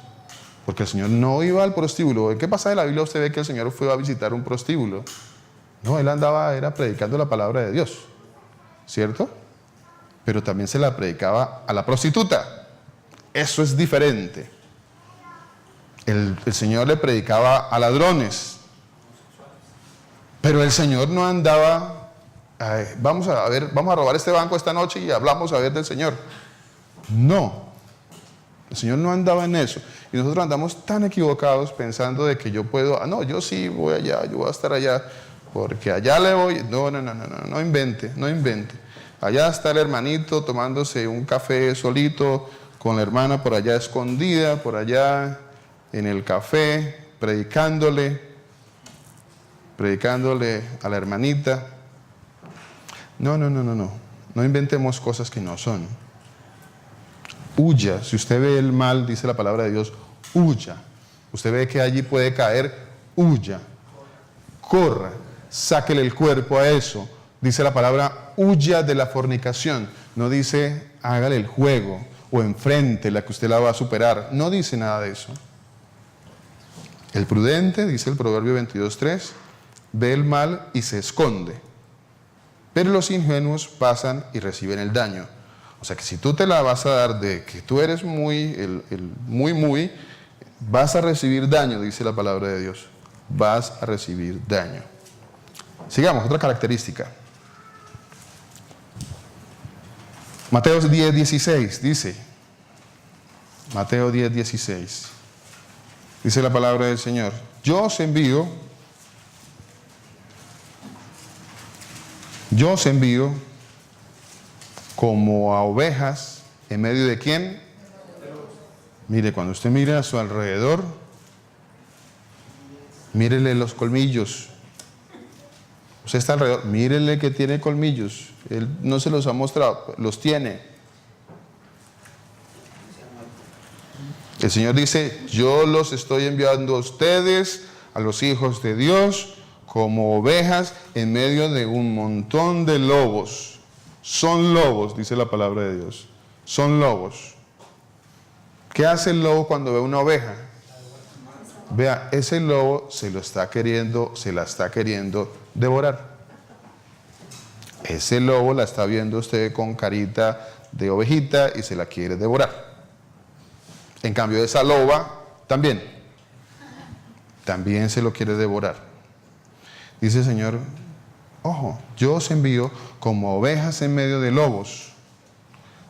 porque el Señor no iba al prostíbulo. ¿En qué pasa de la Biblia usted ve que el Señor fue a visitar un prostíbulo? No, Él era predicando la palabra de Dios, ¿cierto? Pero también se la predicaba a la prostituta. Eso es diferente. El Señor le predicaba a ladrones, pero el Señor no andaba, vamos a robar este banco esta noche y hablamos a ver del Señor. No, el Señor no andaba en eso. Y nosotros andamos tan equivocados pensando de que yo puedo, no, yo sí voy allá, yo voy a estar allá, porque allá le voy. No invente. Allá está el hermanito tomándose un café solito, con la hermana por allá escondida, por allá en el café, predicándole a la hermanita. No inventemos cosas que no son. Huya. Si usted ve el mal, dice la palabra de Dios, huya. Usted ve que allí puede caer, huya. Corra, sáquele el cuerpo a eso. Dice la palabra, huya de la fornicación. No dice, hágale el juego o enfrente la que usted la va a superar. No dice nada de eso. El prudente, dice el Proverbio 22:3, ve el mal y se esconde, pero los ingenuos pasan y reciben el daño. O sea que si tú te la vas a dar de que tú eres muy, vas a recibir daño, dice la palabra de Dios. Vas a recibir daño. Sigamos, otra característica. Mateo 10:16 dice, Mateo 10:16, dice la palabra del Señor, yo os envío como a ovejas en medio de ¿quién? Mire, cuando usted mire a su alrededor, mírele los colmillos. Usted está alrededor, mírele que tiene colmillos. Él no se los ha mostrado, los tiene. El Señor dice, yo los estoy enviando a ustedes, a los hijos de Dios, como ovejas en medio de un montón de lobos. Son lobos, dice la palabra de Dios. Son lobos. ¿Qué hace el lobo cuando ve una oveja? Vea, ese lobo se la está queriendo devorar. Ese lobo la está viendo usted con carita de ovejita y se la quiere devorar. En cambio, esa loba también se lo quiere devorar. Dice el Señor, ojo, yo os envío como ovejas en medio de lobos.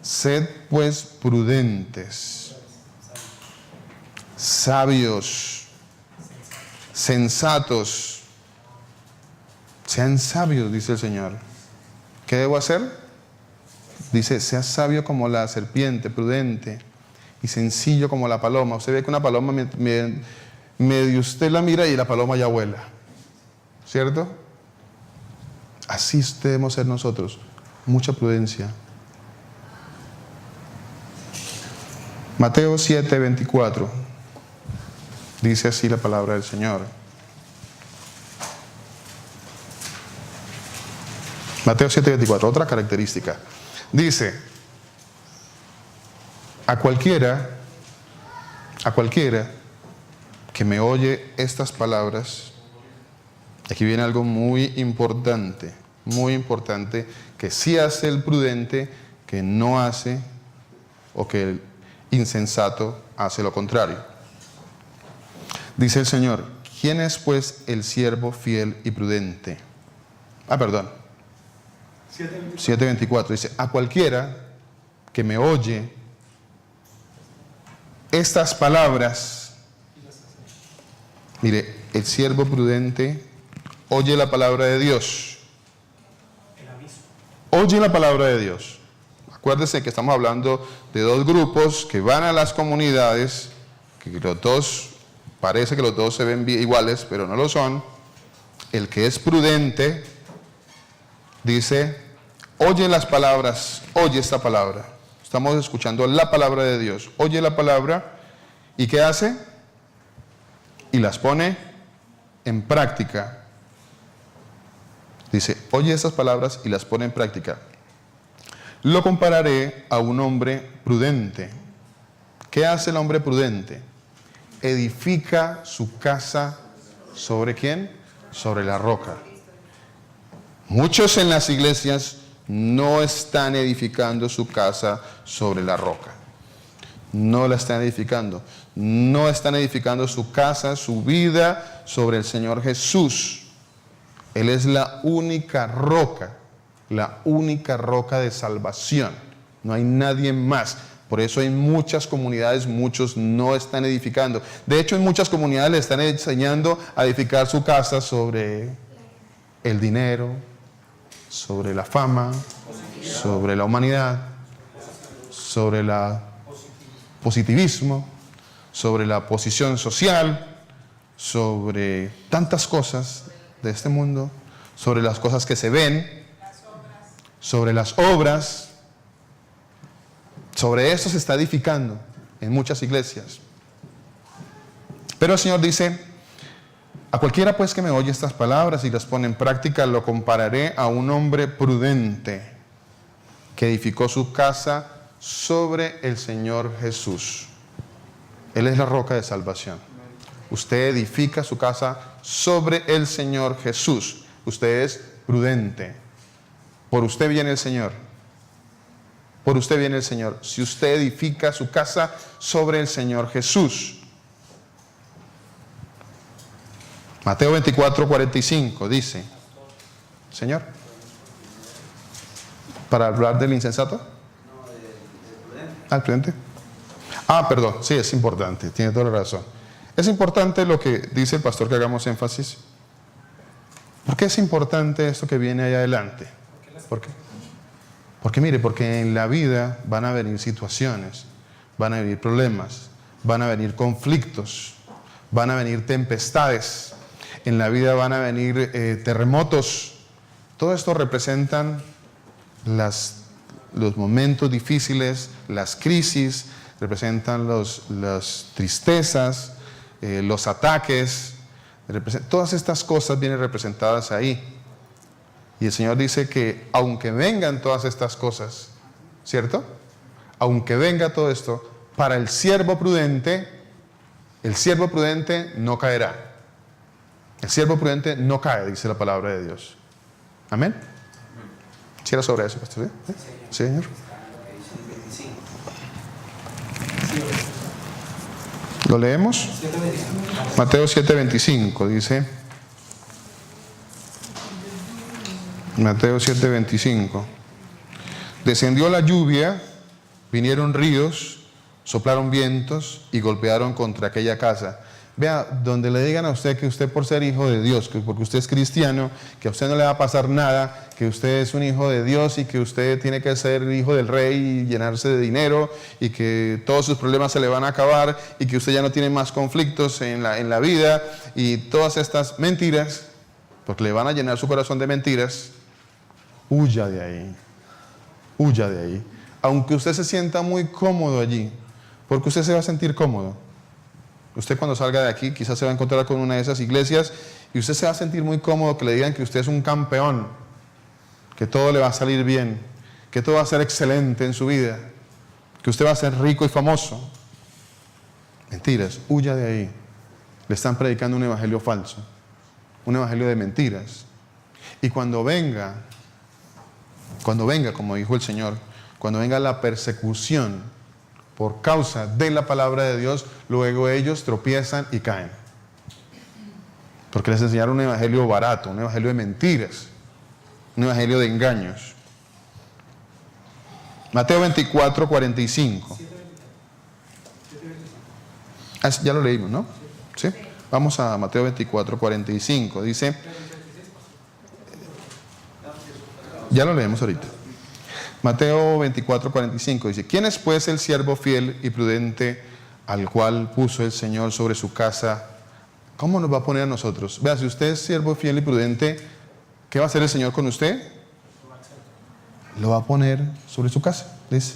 Sed pues prudentes, sabios, sensatos. Sean sabios, dice el Señor. ¿Qué debo hacer? Dice, sea sabio como la serpiente, prudente y sencillo como la paloma. Usted ve que una paloma, medio usted la mira y la paloma ya vuela, ¿cierto? Así debemos ser nosotros. Mucha prudencia. Mateo 7:24. Dice así la palabra del Señor. Mateo 7:24, otra característica. Dice, a cualquiera que me oye estas palabras, aquí viene algo muy importante, que sí hace el prudente, que no hace, o que el insensato hace lo contrario. Dice el Señor, ¿quién es pues el siervo fiel y prudente? 7:24 dice, a cualquiera que me oye estas palabras. Mire, el siervo prudente oye la palabra de Dios. Oye la palabra de Dios. Acuérdese que estamos hablando de dos grupos que van a las comunidades, que los dos, parece que los dos se ven iguales, pero no lo son. El que es prudente dice, oye las palabras, oye esta palabra. Estamos escuchando la palabra de Dios. Oye la palabra, ¿y qué hace? Y las pone en práctica. Dice, oye esas palabras y las pone en práctica. Lo compararé a un hombre prudente. ¿Qué hace el hombre prudente? Edifica su casa ¿sobre quién? Sobre la roca. Muchos en las iglesias no están edificando su casa sobre la roca. No la están edificando. No están edificando su casa, su vida sobre el Señor Jesús. Él es la única roca de salvación. No hay nadie más. Por eso en muchas comunidades muchos no están edificando. De hecho, en muchas comunidades le están enseñando a edificar su casa sobre el dinero, sobre la fama, sobre la humanidad, sobre el positivismo, sobre la posición social, sobre tantas cosas de este mundo, sobre las cosas que se ven, sobre las obras. Sobre eso se está edificando en muchas iglesias. Pero el Señor dice, a cualquiera pues que me oye estas palabras y las pone en práctica, lo compararé a un hombre prudente que edificó su casa sobre el Señor Jesús. Él es la roca de salvación. Usted edifica su casa sobre el Señor Jesús. Usted es prudente. Por usted viene el Señor. Por usted viene el Señor. Si usted edifica su casa sobre el Señor Jesús. Mateo 24:45 dice, Señor, para hablar del insensato. ¿El prudente? Perdón, sí, es importante, tiene toda la razón. Es importante lo que dice el pastor que hagamos énfasis. ¿Por qué es importante esto que viene ahí adelante? ¿Por qué? Porque en la vida van a venir situaciones, van a venir problemas, van a venir conflictos, van a venir tempestades, en la vida van a venir terremotos. Todo esto representan los momentos difíciles, las crisis, representan las tristezas, los ataques, todas estas cosas vienen representadas ahí. Y el Señor dice que aunque vengan todas estas cosas, ¿cierto? Aunque venga todo esto, para el siervo prudente no caerá. El siervo prudente no cae, dice la palabra de Dios. Amén. ¿Sí era sobre eso, pastor? ¿Sí, señor? ¿Lo leemos? Mateo 7:25 dice. Mateo 7:25. Descendió la lluvia, vinieron ríos, soplaron vientos y golpearon contra aquella casa. Vea, donde le digan a usted que usted por ser hijo de Dios, que porque usted es cristiano, que a usted no le va a pasar nada, que usted es un hijo de Dios y que usted tiene que ser hijo del rey y llenarse de dinero y que todos sus problemas se le van a acabar y que usted ya no tiene más conflictos en la vida y todas estas mentiras, porque le van a llenar su corazón de mentiras. Huya de ahí. Huya de ahí. Aunque usted se sienta muy cómodo allí, Porque usted se va a sentir cómodo. Usted cuando salga de aquí quizás se va a encontrar con una de esas iglesias y usted se va a sentir muy cómodo que le digan que usted es un campeón, que todo le va a salir bien, que todo va a ser excelente en su vida, que usted va a ser rico y famoso. Mentiras, huya de ahí. Le están predicando un evangelio falso, un evangelio de mentiras. Y cuando venga, como dijo el Señor, cuando venga la persecución por causa de la palabra de Dios, luego ellos tropiezan y caen. Porque les enseñaron un evangelio barato, un evangelio de mentiras, un evangelio de engaños. Mateo 24, 45. Ya lo leímos, ¿no? ¿Sí? Vamos a Mateo 24, 45. Dice, ya lo leemos ahorita. Mateo 24, 45 dice, ¿quién es pues el siervo fiel y prudente al cual puso el Señor sobre su casa? ¿Cómo nos va a poner a nosotros? Vea, si usted es siervo fiel y prudente, ¿qué va a hacer el Señor con usted? Lo va a poner sobre su casa. Dice,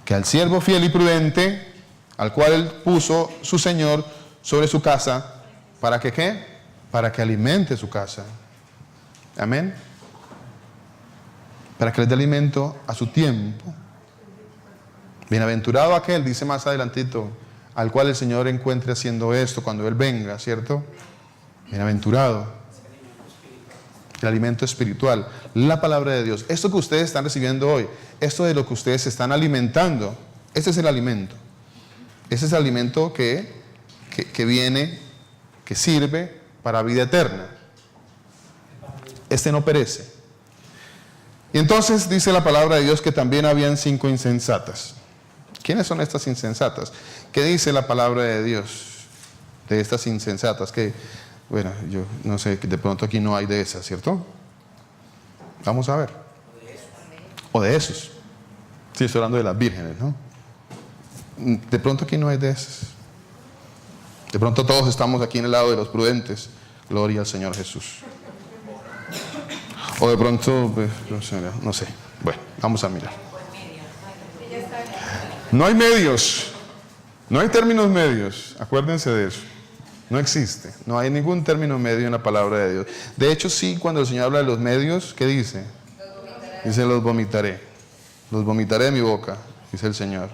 que al siervo fiel y prudente, al cual él puso su Señor sobre su casa, ¿para que qué? Para que alimente su casa. Amén. Para que les dé alimento a su tiempo. Bienaventurado aquel, dice más adelantito, al cual el Señor encuentre haciendo esto cuando Él venga, ¿cierto? Bienaventurado. El alimento espiritual, la palabra de Dios. Esto que ustedes están recibiendo hoy, esto de lo que ustedes se están alimentando, ese es el alimento. Ese es el alimento que viene, que sirve para vida eterna. Este no perece. Y entonces dice la palabra de Dios que también habían 5 insensatas. ¿Quiénes son estas insensatas? ¿Qué dice la palabra de Dios de estas insensatas? Que, bueno, yo no sé, de pronto aquí no hay de esas, ¿cierto? Vamos a ver. O de esos. Sí, estoy hablando de las vírgenes, ¿no? De pronto aquí no hay de esas. De pronto todos estamos aquí en el lado de los prudentes. Gloria al Señor Jesús. O de pronto, pues, no sé. Bueno, vamos a mirar. No hay medios. No hay términos medios. Acuérdense de eso. No existe. No hay ningún término medio en la palabra de Dios. De hecho, sí, cuando el Señor habla de los medios, ¿qué dice? Dice, los vomitaré. Los vomitaré de mi boca, dice el Señor.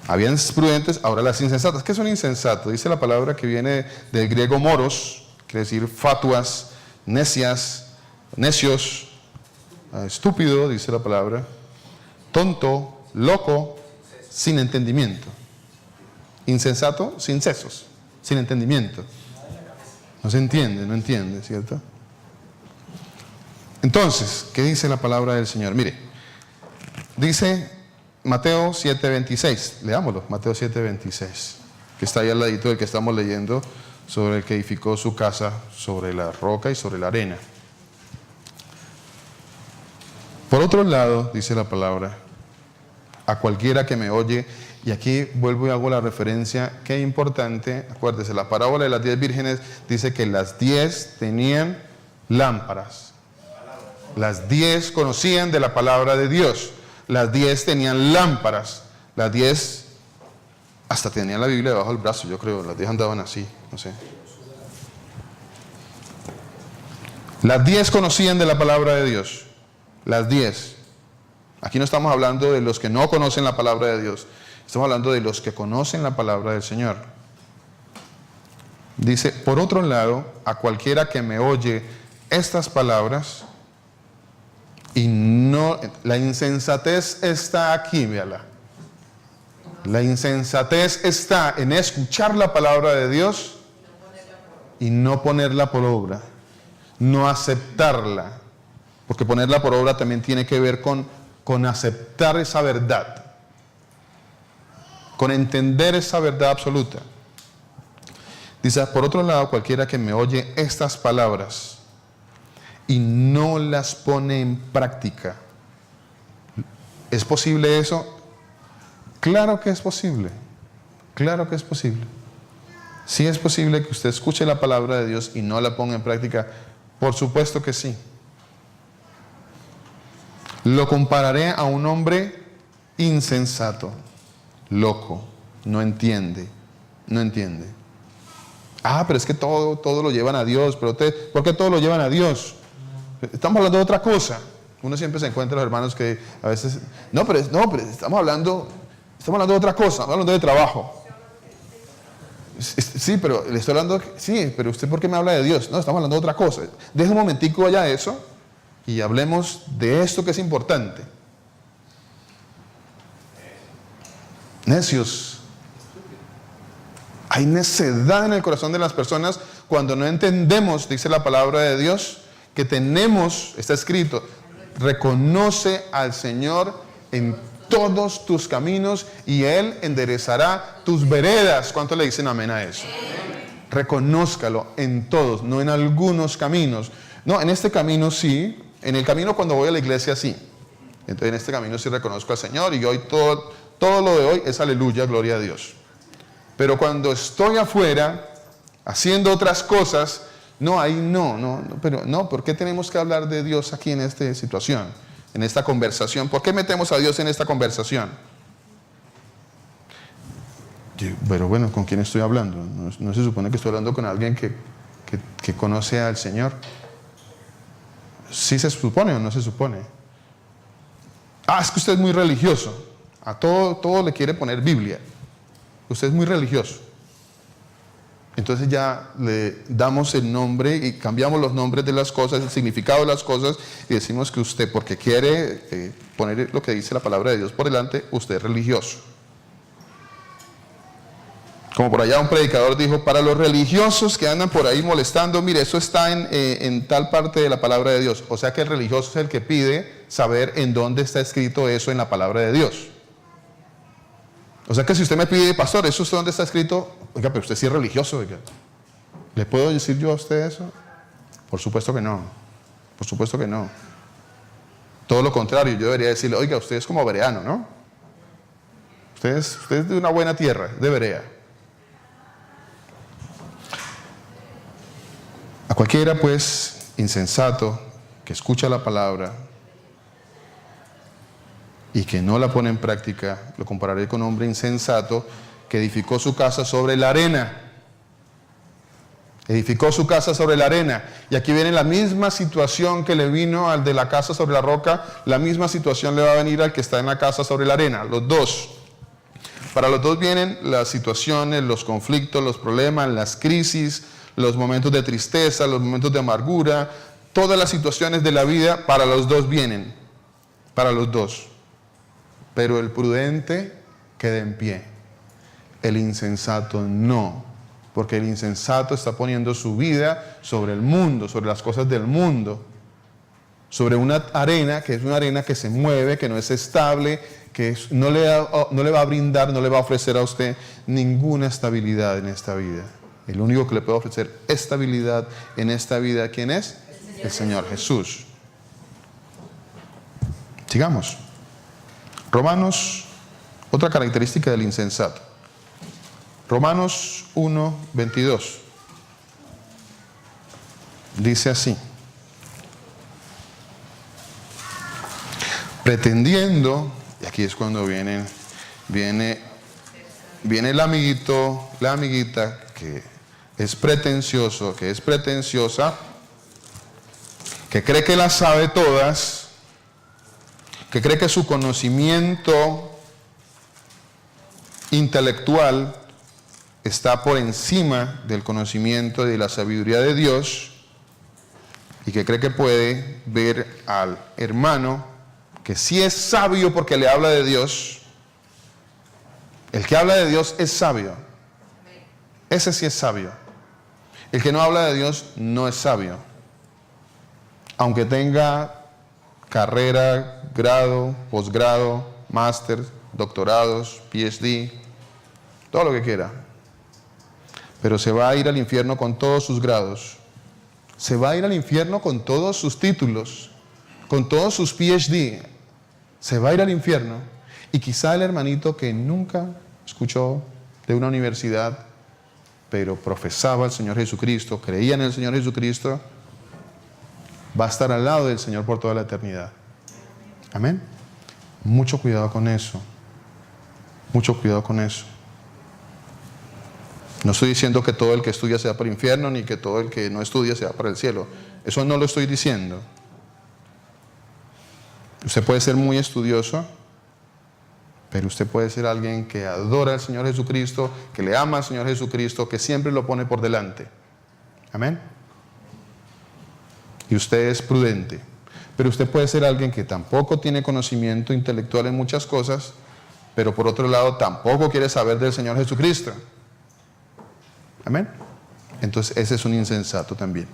Habían prudentes, ahora las insensatas. ¿Qué son insensatos? Dice la palabra que viene del griego moros, quiere decir fatuas, necias, necios, estúpido, dice la palabra, tonto, loco, sin entendimiento. Insensato, sin sesos, sin entendimiento. No se entiende, no entiende, ¿cierto? Entonces, ¿qué dice la palabra del Señor? Mire, dice Mateo 7:26, leámoslo, Mateo 7:26, que está ahí al ladito del que estamos leyendo, sobre el que edificó su casa sobre la roca y sobre la arena. Por otro lado, dice la palabra, a cualquiera que me oye, y aquí vuelvo y hago la referencia, qué importante, acuérdese, la parábola de las 10 vírgenes dice que las 10 tenían lámparas. Las 10 conocían de la palabra de Dios. Las 10 tenían lámparas. Las 10 hasta tenían la Biblia debajo del brazo, yo creo. Las 10 andaban así, no sé. Las 10 conocían de la palabra de Dios. Las 10. Aquí no estamos hablando de los que no conocen la palabra de Dios. Estamos hablando de los que conocen la palabra del Señor. Dice, por otro lado, a cualquiera que me oye estas palabras y no, la insensatez está aquí, véala. La insensatez está en escuchar la palabra de Dios y no ponerla por obra, no aceptarla, porque ponerla por obra también tiene que ver con aceptar esa verdad, con entender esa verdad absoluta. Dice, por otro lado, cualquiera que me oye estas palabras y no las pone en práctica, ¿es posible eso? Claro que es posible, claro que es posible. Sí es posible que usted escuche la palabra de Dios y no la ponga en práctica, por supuesto que sí. Lo compararé a un hombre insensato. loco, no entiende. Pero es que todo lo llevan a Dios. Pero ¿por qué todo lo llevan a Dios? Estamos hablando de otra cosa. Uno siempre se encuentra los hermanos que a veces, pero estamos hablando de otra cosa, estamos hablando de trabajo. Sí, pero le estoy hablando, sí, pero usted ¿por qué me habla de Dios? No, estamos hablando de otra cosa. Deje un momentico allá eso y hablemos de esto que es importante. Necios. Hay necedad en el corazón de las personas cuando no entendemos, dice la palabra de Dios, que tenemos, está escrito, reconoce al Señor en todos tus caminos y Él enderezará tus veredas. ¿Cuántos le dicen amén a eso? Reconózcalo en todos, no en algunos caminos. No, en este camino sí, en el camino cuando voy a la iglesia sí. Entonces en este camino sí reconozco al Señor y hoy todo lo de hoy es aleluya, gloria a Dios. Pero cuando estoy afuera haciendo otras cosas, ¿por qué tenemos que hablar de Dios aquí en esta situación, en esta conversación? ¿Por qué metemos a Dios en esta conversación? Pero bueno, ¿con quién estoy hablando? ¿No se supone que estoy hablando con alguien que conoce al Señor? ¿Sí se supone o no se supone? Es que usted es muy religioso. A todo le quiere poner Biblia. Usted es muy religioso. Entonces ya le damos el nombre y cambiamos los nombres de las cosas, el significado de las cosas y decimos que usted, porque quiere poner lo que dice la palabra de Dios por delante, usted es religioso. Como por allá un predicador dijo, para los religiosos que andan por ahí molestando, mire, eso está en tal parte de la palabra de Dios. O sea que el religioso es el que pide saber en dónde está escrito eso en la palabra de Dios. O sea que si usted me pide, pastor, ¿eso es donde está escrito? Oiga, pero usted sí es religioso, oiga. ¿Le puedo decir yo a usted eso? Por supuesto que no. Por supuesto que no. Todo lo contrario, yo debería decirle, oiga, usted es como bereano, ¿no? Usted es de una buena tierra, de Berea. A cualquiera, pues, insensato, que escucha la palabra y que no la pone en práctica, lo compararé con un hombre insensato que edificó su casa sobre la arena. Edificó su casa sobre la arena. Y aquí viene la misma situación que le vino al de la casa sobre la roca, la misma situación le va a venir al que está en la casa sobre la arena. Los dos. Para los dos vienen las situaciones, los conflictos, los problemas, las crisis, los momentos de tristeza, los momentos de amargura. Todas las situaciones de la vida para los dos vienen. Para los dos. Pero el prudente queda en pie. El insensato no. Porque el insensato está poniendo su vida sobre el mundo, sobre las cosas del mundo. Sobre una arena que es una arena que se mueve, que no es estable, que no le va a brindar, no le va a ofrecer a usted ninguna estabilidad en esta vida. El único que le puede ofrecer estabilidad en esta vida, ¿quién es? El Señor Jesús. Sigamos. Romanos, otra característica del insensato. Romanos 1:22. Dice así. Pretendiendo, y aquí es cuando viene el amiguito, la amiguita que es pretencioso, que es pretenciosa, que cree que las sabe todas, que cree que su conocimiento intelectual está por encima del conocimiento y de la sabiduría de Dios, y que cree que puede ver al hermano que sí es sabio porque le habla de Dios. El que habla de Dios es sabio. Ese sí es sabio. El que no habla de Dios no es sabio. Aunque tenga carrera, grado, posgrado, máster, doctorados, PhD, todo lo que quiera. Pero se va a ir al infierno con todos sus grados. Se va a ir al infierno con todos sus títulos, con todos sus PhD. Se va a ir al infierno. Y quizá el hermanito que nunca escuchó de una universidad, pero profesaba al Señor Jesucristo, creía en el Señor Jesucristo, va a estar al lado del Señor por toda la eternidad. Amén. Mucho cuidado con eso. Mucho cuidado con eso. No estoy diciendo que todo el que estudia sea para el infierno, ni que todo el que no estudia sea para el cielo. Eso no lo estoy diciendo. Usted puede ser muy estudioso, pero usted puede ser alguien que adora al Señor Jesucristo, que le ama al Señor Jesucristo, que siempre lo pone por delante. Amén. Y usted es prudente. Pero usted puede ser alguien que tampoco tiene conocimiento intelectual en muchas cosas, pero por otro lado tampoco quiere saber del Señor Jesucristo. Amén. Entonces ese es un insensato también.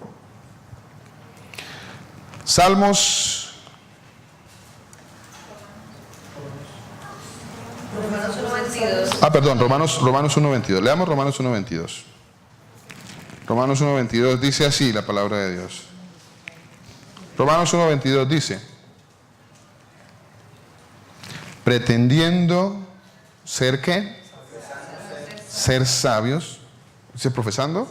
Salmos. Romanos 1:22. Perdón, Romanos 1:22. Leamos Romanos 1:22. Romanos 1:22 dice así la palabra de Dios. Romanos 1:22 dice: pretendiendo ser ¿qué? Ser sabios. ¿Dice profesando?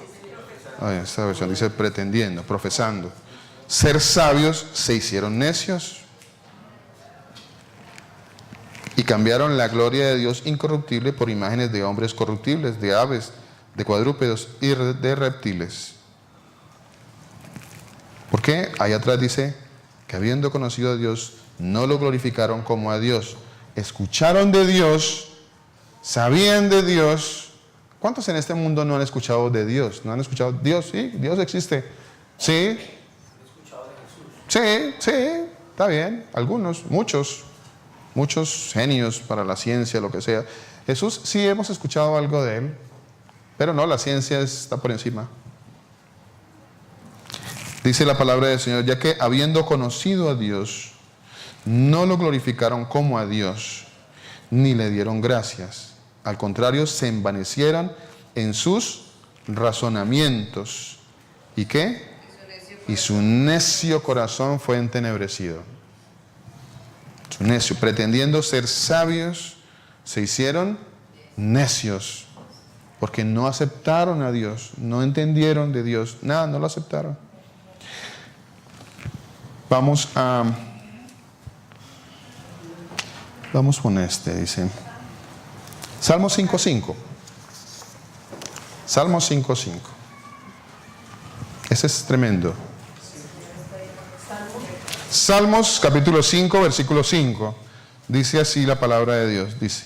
Esta versión dice pretendiendo, profesando. Ser sabios, se hicieron necios y cambiaron la gloria de Dios incorruptible por imágenes de hombres corruptibles, de aves, de cuadrúpedos y de reptiles. ¿Por qué? Ahí atrás dice que habiendo conocido a Dios, no lo glorificaron como a Dios. Escucharon de Dios, sabían de Dios. ¿Cuántos en este mundo no han escuchado de Dios? ¿No han escuchado? Dios, sí, Dios existe. Sí. Sí, está bien. Algunos, muchos genios para la ciencia, lo que sea. Jesús, sí hemos escuchado algo de Él, pero no, la ciencia está por encima. Dice la palabra del Señor, ya que habiendo conocido a Dios, no lo glorificaron como a Dios, ni le dieron gracias. Al contrario, se envanecieron en sus razonamientos. ¿Y qué? Y su necio corazón fue entenebrecido. Su necio, pretendiendo ser sabios, se hicieron necios. Porque no aceptaron a Dios, no entendieron de Dios, nada, no lo aceptaron. Vamos con este, dice. Salmo 5:5. Salmo 5:5. Ese es tremendo. Salmos capítulo 5, versículo 5. Dice así la palabra de Dios. Dice.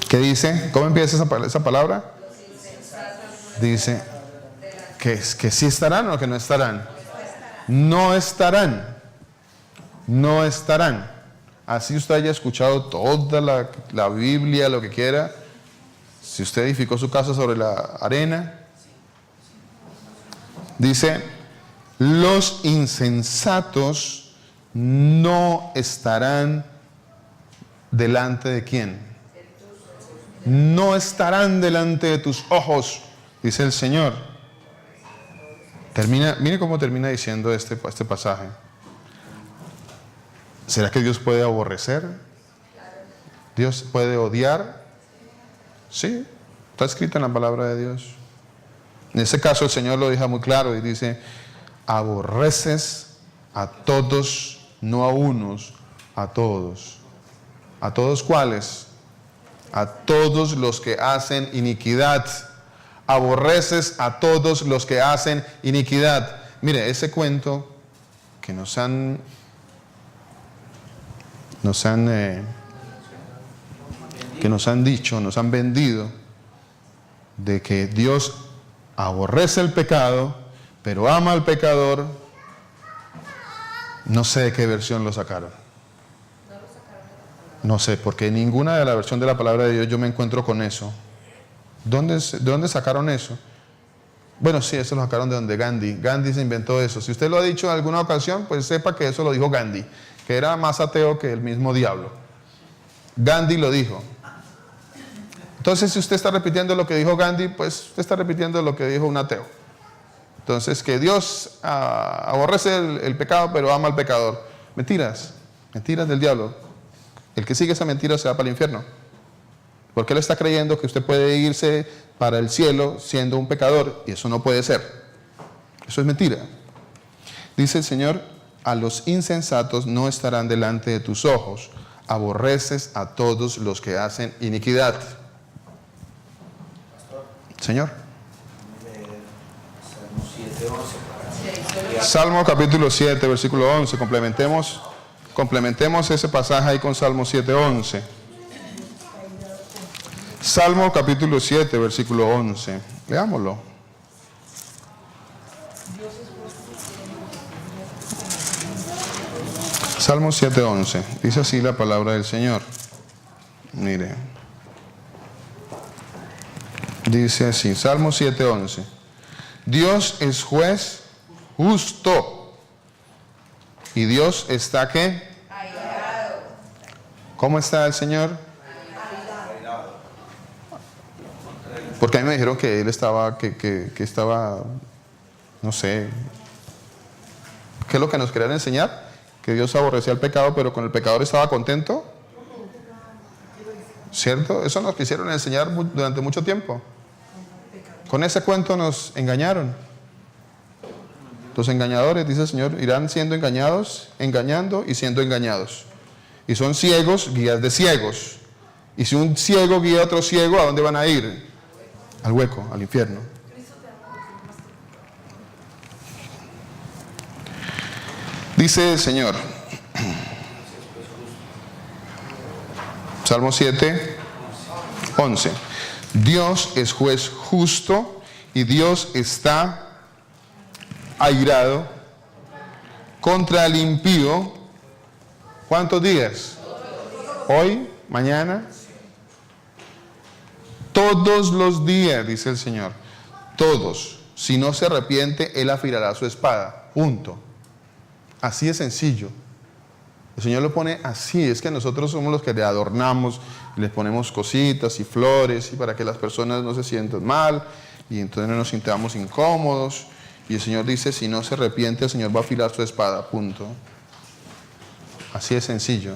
¿Qué dice? ¿Cómo empieza esa palabra? Dice que sí estarán o que no estarán. No estarán. No estarán. Así usted haya escuchado toda la Biblia, lo que quiera. Si usted edificó su casa sobre la arena, dice, los insensatos no estarán delante de ¿quién? No estarán delante de tus ojos, dice el Señor. Mire cómo termina diciendo este pasaje. ¿Será que Dios puede aborrecer? ¿Dios puede odiar? Sí, está escrito en la palabra de Dios. En ese caso el Señor lo deja muy claro y dice, aborreces a todos, no a unos, a todos. ¿A todos cuáles? A todos los que hacen iniquidad. Aborreces a todos los que hacen iniquidad. Mire, ese cuento que nos han dicho, nos han vendido, de que Dios aborrece el pecado, pero ama al pecador, no sé de qué versión lo sacaron. No sé, porque en ninguna de la versión de la palabra de Dios yo me encuentro con eso. ¿De dónde sacaron eso? Bueno, sí, eso lo sacaron de donde Gandhi. Gandhi se inventó eso. Si usted lo ha dicho en alguna ocasión, pues sepa que eso lo dijo Gandhi, que era más ateo que el mismo diablo. Gandhi lo dijo. Entonces, si usted está repitiendo lo que dijo Gandhi, pues usted está repitiendo lo que dijo un ateo. Entonces, que Dios aborrece el pecado, pero ama al pecador. Mentiras del diablo. El que sigue esa mentira se va para el infierno. Porque él está creyendo que usted puede irse para el cielo siendo un pecador, y eso no puede ser. Eso es mentira. Dice el Señor, a los insensatos no estarán delante de tus ojos. Aborreces a todos los que hacen iniquidad. Señor. Salmo capítulo 7, versículo 11. Complementemos ese pasaje ahí con Salmo 7, 11. Salmo capítulo 7, versículo 11. Leámoslo. Salmo 7, 11. Dice así la palabra del Señor. Mire. Dice así, Salmo 7, 11. Dios es juez justo. ¿Y Dios está qué? Airado. ¿Cómo está el Señor? Airado. Porque a mí me dijeron que él estaba, que estaba, no sé, ¿qué es lo que nos querían enseñar? Que Dios aborrecía el pecado, pero con el pecador estaba contento. ¿Cierto? Eso nos quisieron enseñar durante mucho tiempo. Con ese cuento nos engañaron. Los engañadores, dice el Señor, irán siendo engañados, engañando y siendo engañados. Y son ciegos, guías de ciegos. Y si un ciego guía a otro ciego, ¿a dónde van a ir? Al hueco, al infierno. Dice el Señor, Salmo 7, 11. Dios es juez justo y Dios está airado contra el impío. ¿Cuántos días? Hoy, mañana. Todos los días, dice el Señor. Todos. Si no se arrepiente, Él afilará su espada. Punto. Así de sencillo. El Señor lo pone así. Es que nosotros somos los que le adornamos, les ponemos cositas y flores y para que las personas no se sientan mal y entonces no nos sintamos incómodos. Y el Señor dice, si no se arrepiente, el Señor va a afilar su espada. Punto. Así de sencillo.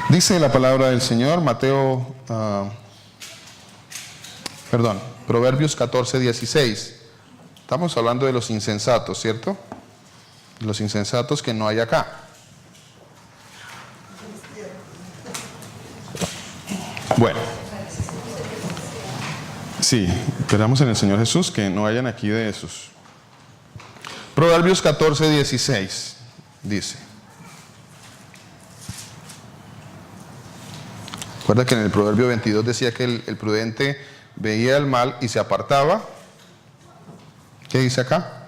Dice la palabra del Señor, Proverbios 14, 16. Estamos hablando de los insensatos, ¿cierto? Los insensatos que no hay acá. Bueno. Sí, esperamos en el Señor Jesús que no hayan aquí de esos. Proverbios 14, 16 dice. Recuerda que en el Proverbio 22 decía que el prudente veía el mal y se apartaba. ¿Qué dice acá?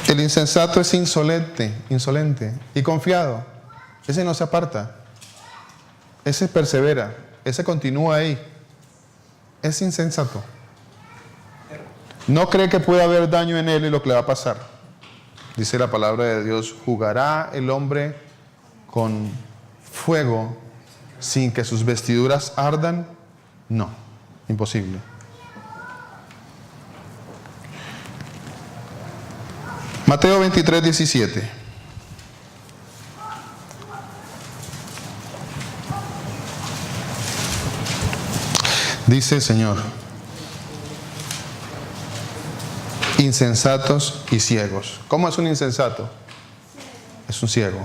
El insensato es insolente y confiado. Ese no se aparta. Ese persevera. Ese continúa ahí. Es insensato. No cree que pueda haber daño en él y lo que le va a pasar. Dice la palabra de Dios, ¿jugará el hombre con fuego sin que sus vestiduras ardan? No, imposible. Mateo 23, 17. Dice el Señor, insensatos y ciegos. ¿Cómo es un insensato? Es un ciego.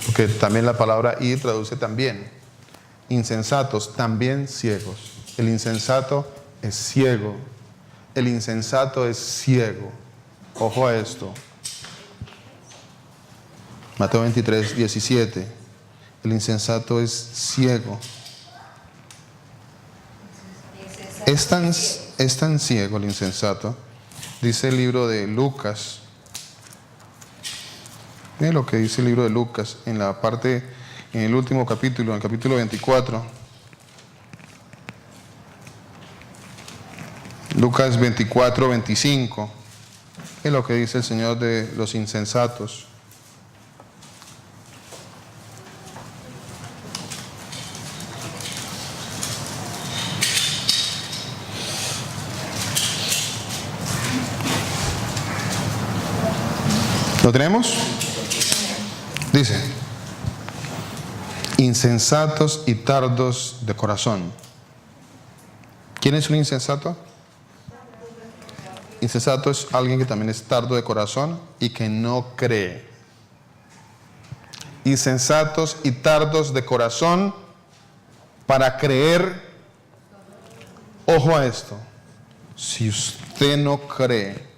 Porque también la palabra y traduce también. Insensatos, también ciegos. El insensato es ciego. El insensato es ciego. Ojo a esto. Mateo 23, 17. El insensato es ciego. Es tan ciego el insensato. Dice el libro de Lucas. Miren lo que dice el libro de Lucas en la parte, en el último capítulo, en el capítulo 24. Lucas 24, 25. Es lo que dice el Señor de los insensatos. ¿Lo tenemos? Dice, Insensatos y tardos de corazón. ¿Quién es un insensato? Insensato es alguien que también es tardo de corazón y que no cree. Insensatos y tardos de corazón para creer. Ojo a esto. Si usted no cree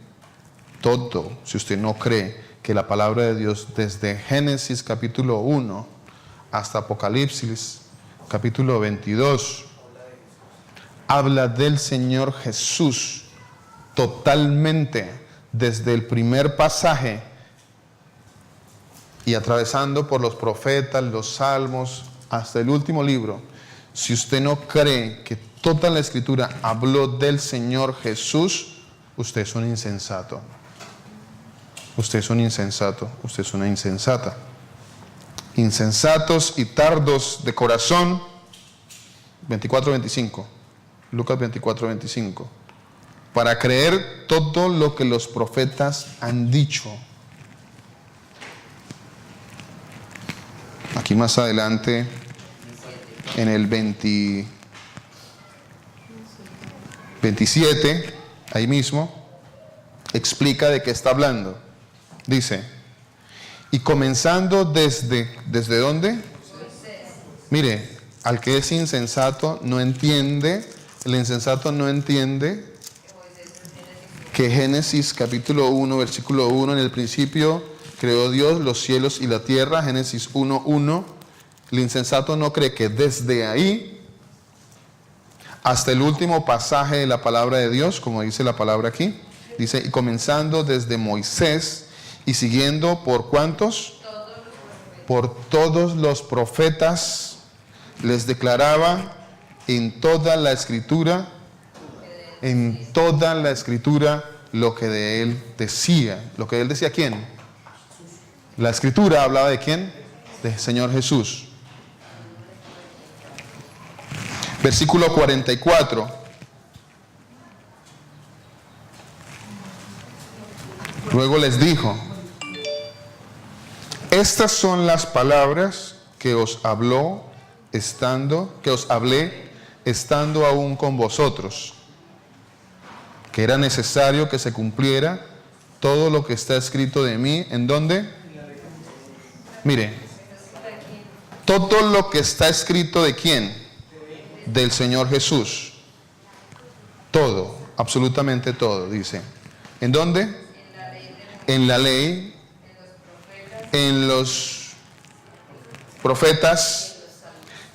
si usted no cree que la palabra de Dios desde Génesis capítulo 1 hasta Apocalipsis capítulo 22 habla del Señor Jesús totalmente desde el primer pasaje y atravesando por los profetas, los salmos, hasta el último libro, si usted no cree que toda la escritura habló del Señor Jesús, usted es un insensato. Usted es un insensato, usted es una insensata. Insensatos y tardos de corazón, 24-25, Lucas 24-25, para creer todo lo que los profetas han dicho. Aquí más adelante, en el 27, ahí mismo, explica de qué está hablando. Dice, y comenzando ¿desde dónde? Mire, al que es insensato no entiende, el insensato no entiende que Génesis capítulo 1, versículo 1, en el principio creó Dios los cielos y la tierra, Génesis 1:1. El insensato no cree que desde ahí hasta el último pasaje de la palabra de Dios, como dice la palabra aquí, dice, y comenzando desde Moisés y siguiendo por ¿cuántos? Por todos los profetas, les declaraba en toda la escritura lo que de él decía. Lo que él decía, ¿quién? La escritura hablaba de ¿quién? Del Señor Jesús. Versículo 44. Luego les dijo, estas son las palabras que os hablé estando aún con vosotros, que era necesario que se cumpliera todo lo que está escrito de mí. ¿En dónde? Mire, todo lo que está escrito ¿de quién? Del Señor Jesús. Todo, absolutamente todo, dice. ¿En dónde? En la ley, en los profetas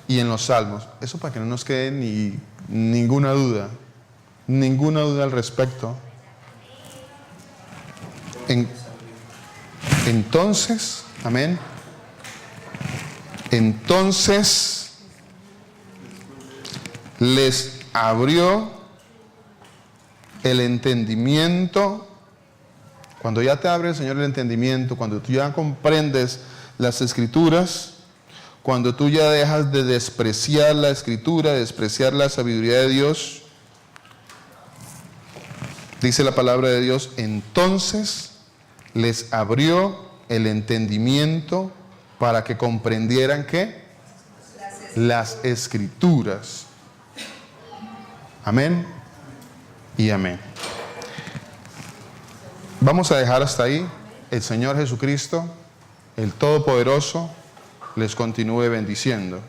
y en los salmos. Eso para que no nos quede ninguna duda al respecto. Entonces, amén. Entonces les abrió el entendimiento. Cuando ya te abre el Señor el entendimiento, cuando tú ya comprendes las escrituras, cuando tú ya dejas de despreciar la escritura, de despreciar la sabiduría de Dios, dice la palabra de Dios, entonces les abrió el entendimiento para que comprendieran ¿qué? Las escrituras. Amén y amén. Vamos a dejar hasta ahí. El Señor Jesucristo, el Todopoderoso, les continúe bendiciendo.